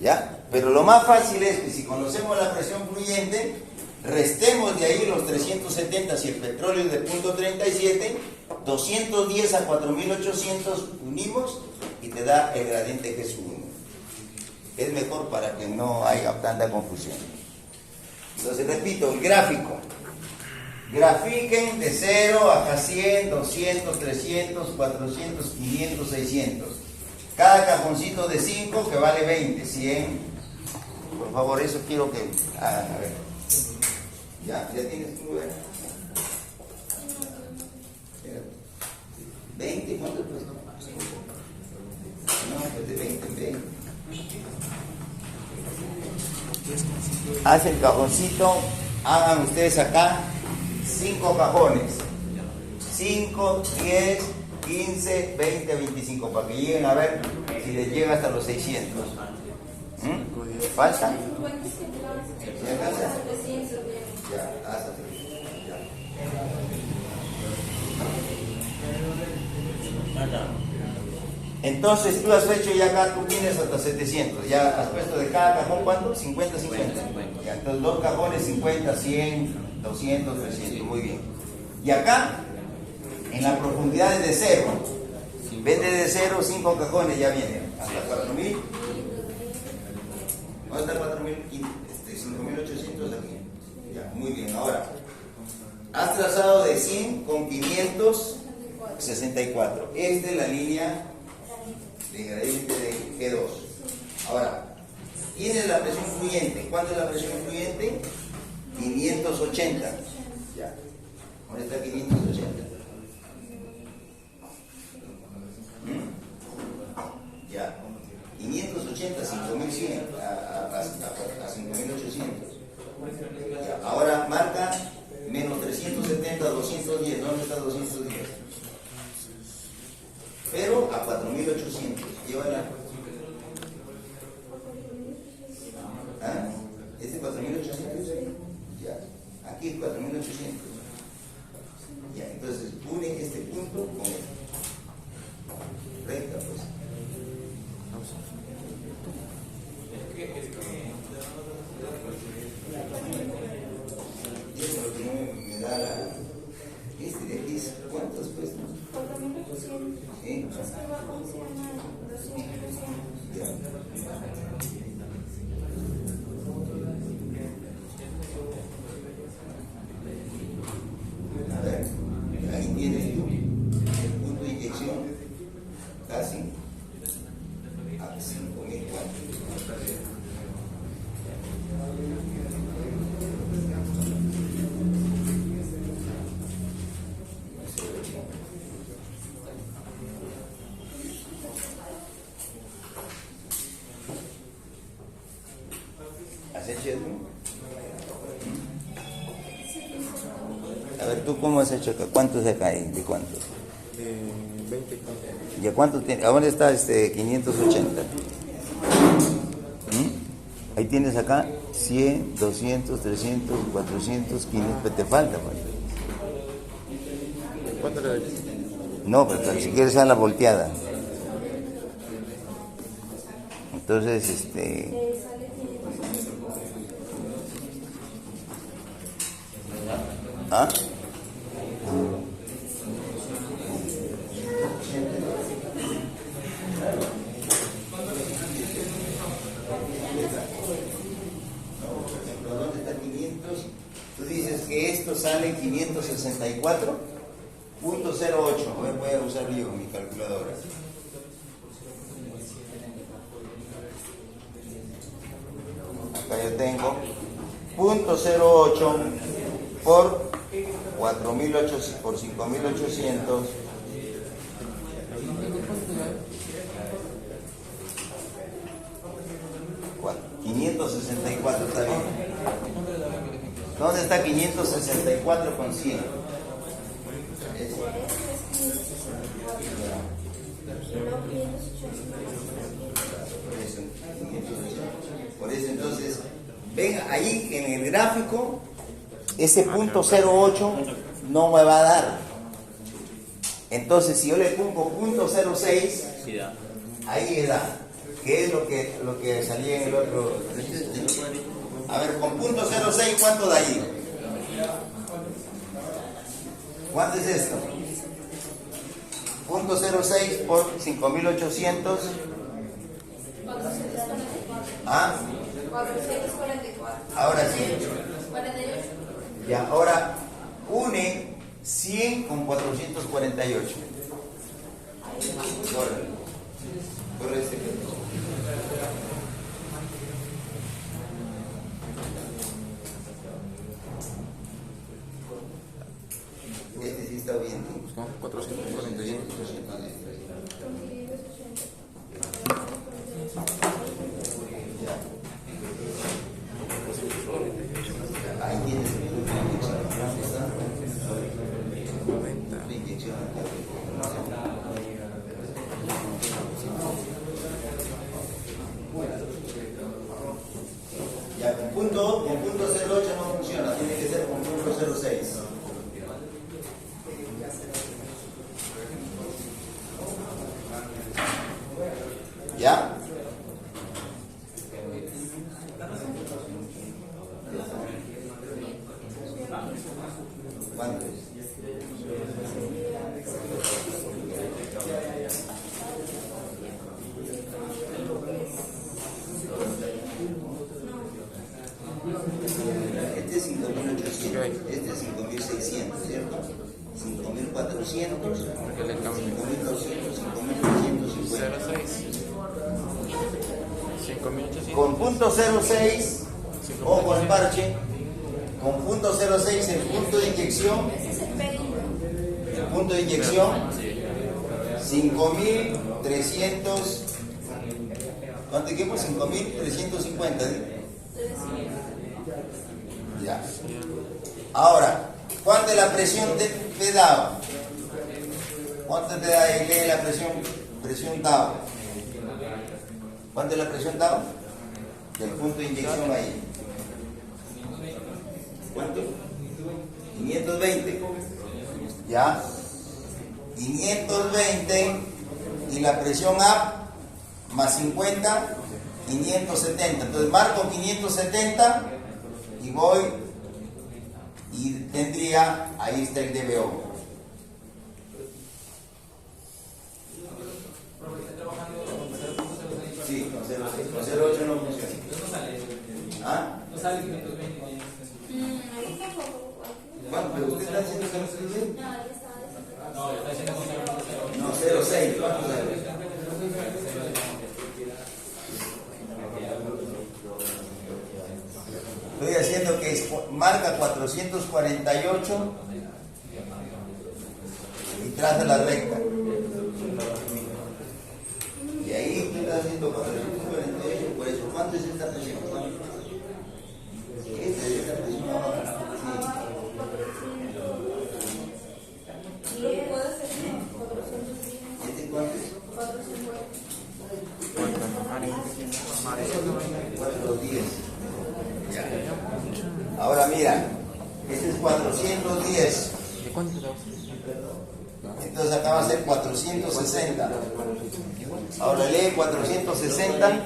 ¿ya? Pero lo más fácil es que si conocemos la presión fluyente, restemos de ahí los 370 si el petróleo es de punto 37, 210 a 4800 unimos y te da el gradiente G sub 1. Es mejor para que no haya tanta confusión. Entonces repito, el gráfico. Grafiquen de 0 a 100, 200, 300, 400, 500, 600. Cada cajoncito de 5 que vale 20, 100. Por favor, eso quiero que... a ver. Ya tienes tu lugar. 20, ¿cuánto cuesta? No, pues de 20 en 20. Hace el cajoncito, hagan ustedes acá 5 cajones. 5, 10, 15, 20, 25, para que lleguen a ver si les llega hasta los 600. ¿Falta? ¿Ya alcanza? Ya, hasta 300. Entonces tú has hecho ya acá, tú tienes hasta 700. Ya has puesto de cada cajón, ¿cuánto? 50, 50. Ya, entonces 2 cajones, 50, 100, 200, 300. Muy bien. Y acá, en la profundidad de 0, vende de 0, 5 cajones ya vienen. Hasta 4000. ¿Dónde está 4000? 5800 aquí. Ya, muy bien. Ahora, has trazado de 100 con 564. Esta es la línea de gradiente de G2. Ahora, tienes la presión fluyente. ¿Cuánto es la presión fluyente? 580. Ya. ¿Dónde está 580? Ya. 580, 5100 a 5800. Ya. Ahora marca menos 370, 210. ¿Dónde está 210? Pero a 4800. Llévala. ¿Ah? ¿Este es 4800? Ya. Aquí es 4800. Ya. Entonces une este punto con este. Recta, pues. Eso es lo que no me da la... Este de aquí, ¿cuántos pues? 4800. ¿Sí? Es que abajo se llama 200. Ya. A ver, ahí tienes tú el punto de inyección, casi a 5000 cuantos. ¿Has hecho eso? A ver, ¿tú cómo has hecho acá? ¿Cuántos de acá hay? ¿De cuántos? 20. ¿Y a cuánto tiene? ¿A dónde está 580? Ahí tienes acá 100, 200, 300, 400, 500, te falta. Pues. ¿Cuánto le doy? No, pero si quieres a la volteada. Entonces, ¿ah? ¿Dónde está 500? Tú dices que esto sale 564.08. Voy a usar yo mi calculadora. Acá yo tengo 0.08 por 4.800 por 5.800. ¿Cuál? 564 está bien. ¿Dónde está 564 con 100? Y luego 580 Por eso entonces, ven ahí en el gráfico, ese punto 08 no me va a dar. Entonces, si yo le pongo punto 06, Sí, da. ahí da. ¿Qué es lo que salía en el otro? A ver, con punto 06, ¿cuánto da ahí? ¿Cuánto es esto? Punto 06 por 5800. ¿Ah? 444. Ahora sí. 48. Ya, ahora une 100 con 448. Corre este. Este sí está bien. Buscamos 441. Ahí tienes el punto de inyección. ¿Dónde está? 90. La inyección. Ya, con punto 08 no funciona, tiene que ser con punto 06. ¿Ya? ¿Cuánto es? Este es 5.800, este es 5.600, ¿cierto? 5.400, 5.200, 5.350. 06. 5800. Con punto 06, ojo al parche, con punto 06 el punto de inyección, Ese es el pedido. el punto de inyección, 5.300, ¿cuánto equipo? 5.350, ¿sí? Ya. Ahora, ¿cuánto es la presión te daba? ¿Cuánto te da la presión daba? ¿Cuánto es la presión daba? Del punto de inyección ahí. ¿Cuánto? 520. Ya. 520 y la presión up más 50, 570. Entonces marco 570 y voy y tendría, ahí está el DBO. Sí, con 08 no funciona. ¿Ah? No sale 520. Ahí tampoco. ¿Cuánto? ¿Pero usted está haciendo 0,6? No, ahí está. No, está haciendo con 0.0. No, 0,6. ¿Cuánto sale? Estoy haciendo que marca 448 y traza la recta. Y ahí tú estás haciendo 448, por eso. ¿Cuánto es esta presión? Esta es esta presión. Y puede ser 410. ¿Este cuánto es? 410. Ya. Ahora mira, este es 410. ¿De cuánto te da? Entonces acá va a ser 460. Ahora lee 460.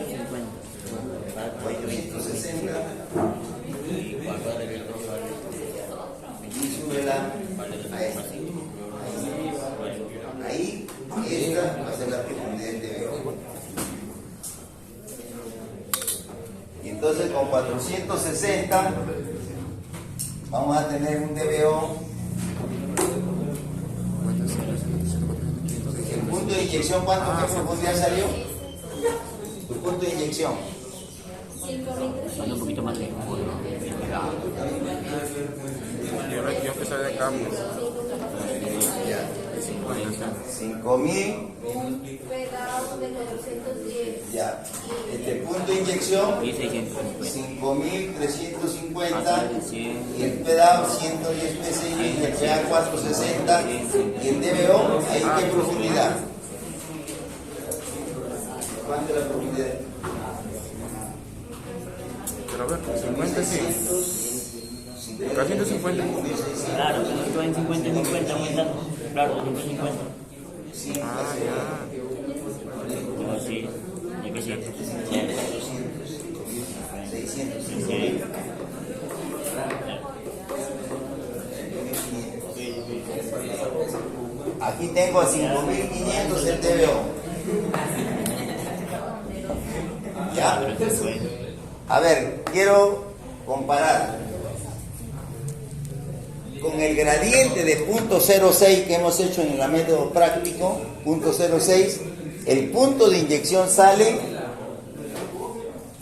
460. Y súbela a esta. Ahí, esta va a ser la profundidad del DBO. Y entonces con 460 vamos a tener un DBO. El punto de inyección, ¿cuánto qué profundidad salió? Tu punto de inyección. 5.300. Un poquito más lejos. Yo que soy de cambio. Ya. 5.000. Un pedado de 410. Ya. Este punto de inyección, 1650. 5.350. Y el PDA 110 PSI. Y el PA 460. Y el DBO, ¿ahí qué profundidad? de la profundidad. Pero a ver, 50 sí. Acá 150. Claro, pero esto va en 50 y 50 aumentando. Claro, 250. Ah, ya. No, sí. Ya que sí. 600. Sí. Aquí tengo a 5.500 el TVO. ¿Ya? A ver, quiero comparar con el gradiente de .06 que hemos hecho en el método práctico, .06, el punto de inyección sale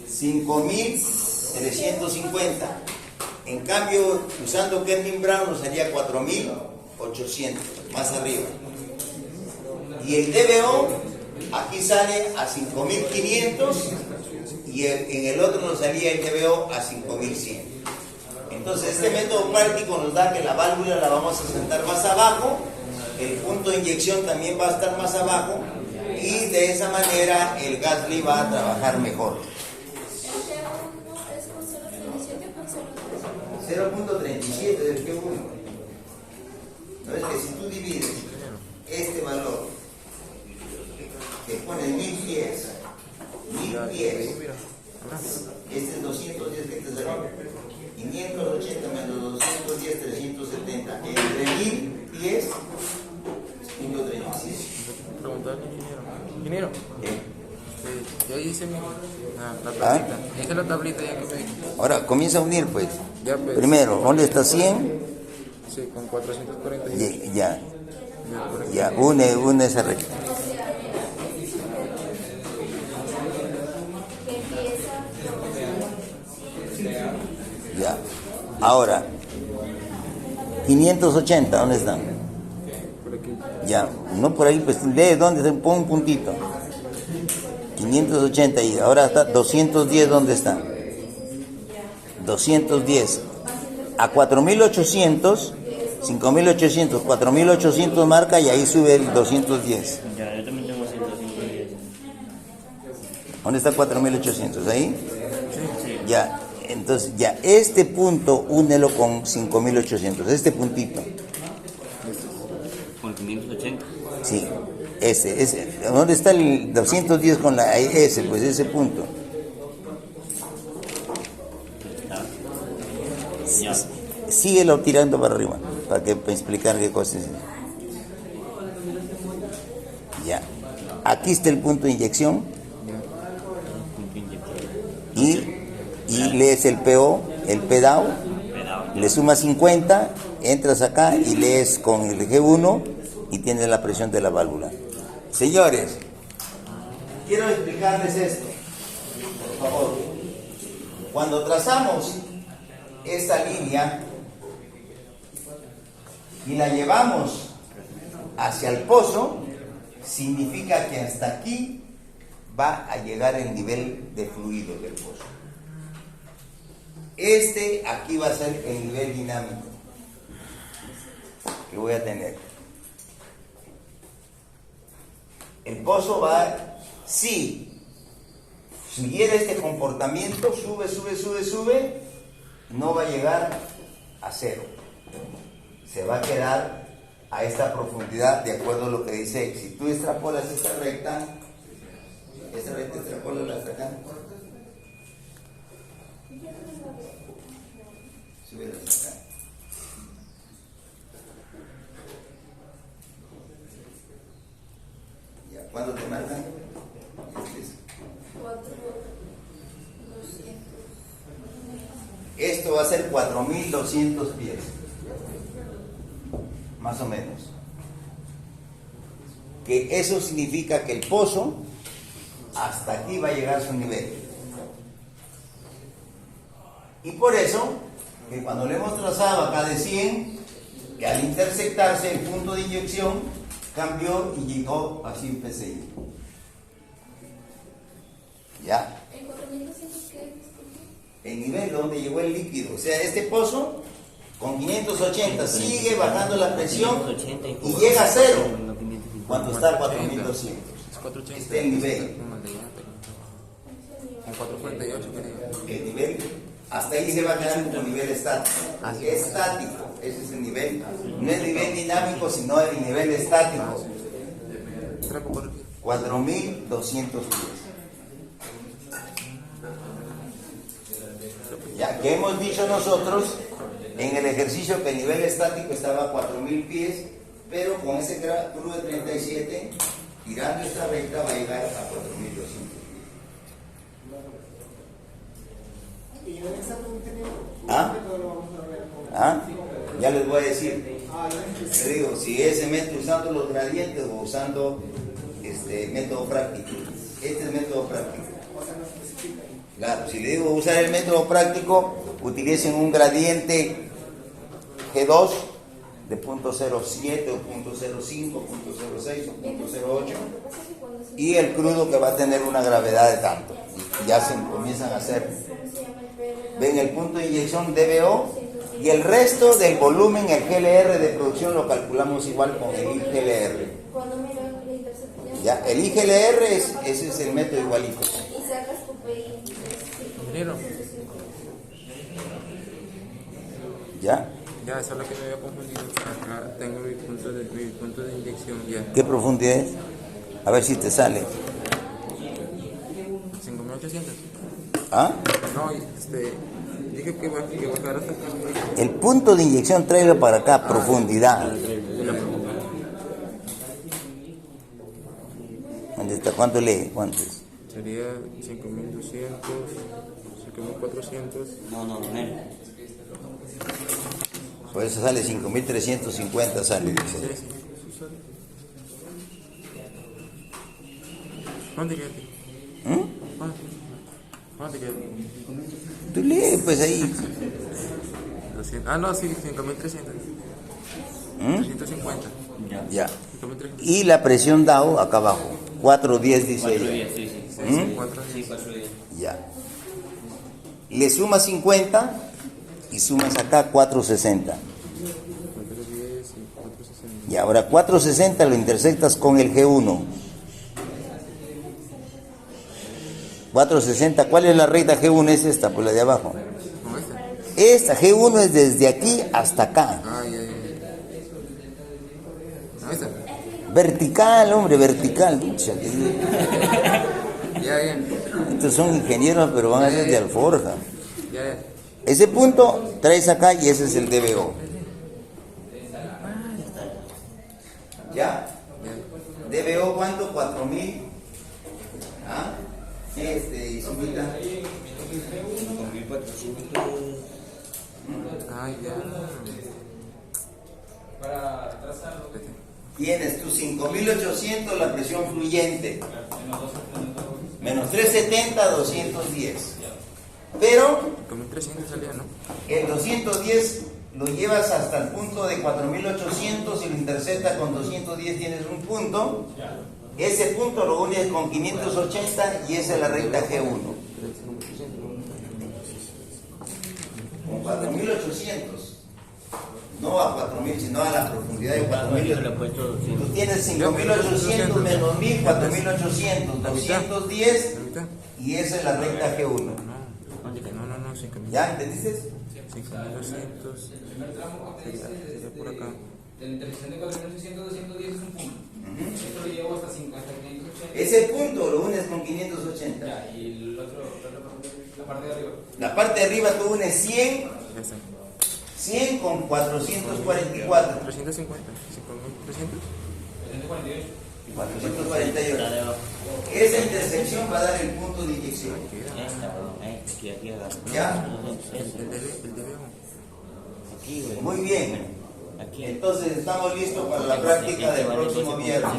5.350. En cambio, usando Kelvin Brown nos salía 4.800, más arriba. Y el DBO aquí sale a 5.500 y en el otro nos salía el DBO a 5.100. Entonces este método práctico nos da que la válvula la vamos a sentar más abajo, el punto de inyección también va a estar más abajo y de esa manera el Gasly va a trabajar mejor. ¿El T1 es con 0.37 o con 0.3? 0.37 del T1. No es que si tú divides este valor que pone 1000 pies, este es 210 que te salió, 580 menos 210, 370, entre 1000 pies, 1.37. Preguntarle al ingeniero. Ingeniero, ya hice la tablita. Hice la tablita ya que me... Ahora comienza a unir pues. Ya pues. Primero, ¿dónde está 100? Sí, con 448. Ya, une esa recta. Ya. Ahora, 580, ¿dónde están? Por aquí. Ya, no por ahí, pues lee dónde se pone un puntito. 580 y ahora está 210, ¿dónde está? 210. A 4800, 5800, 4800 marca y ahí sube el 210. Ya, yo también tengo 110. ¿Dónde está 4800? ¿Ahí? Ya, entonces ya, este punto únelo con 5800, este puntito. Con 580. Sí, ese. ¿Dónde está el 210 con la ese? Pues ese punto. Ya. Síguelo tirando para arriba, para explicar qué cosa es. Ya. Aquí está el punto de inyección y lees el PO, el PDAO, le sumas 50, entras acá y lees con el G1 y tienes la presión de la válvula. Señores, quiero explicarles esto, por favor. Cuando trazamos esta línea y la llevamos hacia el pozo, significa que hasta aquí va a llegar el nivel de fluido del pozo. Aquí va a ser el nivel dinámico que voy a tener. El pozo va, si siguiera este comportamiento, sube, no va a llegar a cero. Se va a quedar a esta profundidad de acuerdo a lo que dice. Si tú extrapolas esta recta extrapolas hasta acá. Súbela hasta acá. Ya, ¿cuándo te marcan? 4.200. Esto va a ser 4200 pies. Más o menos. Que eso significa que el pozo hasta aquí va a llegar a su nivel. Y por eso, que cuando le hemos trazado acá de 100, que al intersectarse el punto de inyección cambió y llegó a 100 PSI. ¿Ya? ¿En 4.200 qué? El nivel donde llegó el líquido. O sea, este pozo con 580 sigue bajando la presión y llega a cero cuando está a 4200. Es 480. Este es el nivel. Con 448 quería. El nivel, hasta ahí se va a quedar como nivel estático. Ah, sí. Estático, ese es el nivel. No es nivel dinámico, sino el nivel estático. Será como por aquí. 4.200 pies. Ya que hemos dicho nosotros en el ejercicio que el nivel estático estaba a 4.000 pies, pero con ese crudo de 37, tirando esta recta va a llegar a 4.200 pies. ¿Ah? ¿Ah? Ya les voy a decir. Te digo, si ese método usando los gradientes o usando método práctico. Este es método práctico. Claro, si le digo usar el método práctico, utilicen un gradiente G2 de 0.07 o 0.05, 0.06 o 0.08 y el crudo que va a tener una gravedad de tanto. Y ya se comienzan a hacer. Ven el punto de inyección DBO y el resto del volumen, el GLR de producción, lo calculamos igual con el IGLR. Ya, el IGLR ese es el método igualito. Y sacas tu PI. Ingeniero. ¿Ya? Ya, eso es lo que me había confundido. Acá tengo mi punto de inyección ya. ¿Qué profundidad es? A ver si te sale. 5800. ¿Ah? No, dije que va a quedar hasta acá. El punto de inyección traiga para acá, profundidad. ¿Dónde está? ¿Cuánto lee? ¿Cuánto es? Sería 5200, 5400. No, menos. Por eso sale 5.350, sale, dice. Sí. ¿Dónde queda? ¿Dónde queda? Tú lee, pues ahí. 200. Ah, no, sí, 5300. 350. Ya. 5300. Y la presión DAO acá abajo. 410 dice 4 ella. días, sí. Sí, 4 Sí, 4 días. Ya. Le sumas 50 y sumas acá 460. 410 y 460. Y ahora 460 lo intersectas con el G1. 460, ¿cuál es la recta G1? Es esta, pues la de abajo. ¿Cómo esta? Esta G1 es desde aquí hasta acá. Ah, ya. ¿Cómo esta? Vertical, hombre, vertical. Pucha, Ya. estos son ingenieros, pero van a ser de Alforja. Ya. Ese punto traes acá y ese es el DBO. ¿Ya? ¿DBO cuánto? 4.000. ¿Ah? Y sumita. 5400. Ah, ya. Para trazarlo. Tienes tus 5.800 la presión fluyente. Menos 370, 210. Pero 5300 salía, ¿no? el 210 lo llevas hasta el punto de 4.800 y lo intercepta con 210, tienes un punto. Ese punto lo unes con 580 y esa es la recta G1. Con 4.800. No a 4.000, sino a la profundidad de 4.000. Tú tienes 5.800 menos 1.000, 4.800, 210 y esa es la recta G1. No, 5000. ¿Ya entendiste? 5200. El tramo que Sería por acá. de la intersección de 4800 210 es un punto. Esto lo llevo hasta 580. Ese punto lo unes con 580. Ya, y el otro, la parte de arriba. La parte de arriba tú unes 100, Ya está. 100 con 444. 350. 5300. 348. 448. Esa intersección va a dar el punto de inyección. Aquí agarro. ¿Ya? El DBO. Aquí, güey. Muy bien. Aquí. Entonces estamos listos para la práctica del próximo viernes.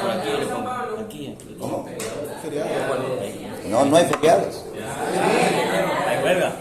Por aquí le pongo. Aquí. ¿Cómo? No hay feriados. Hay huelga.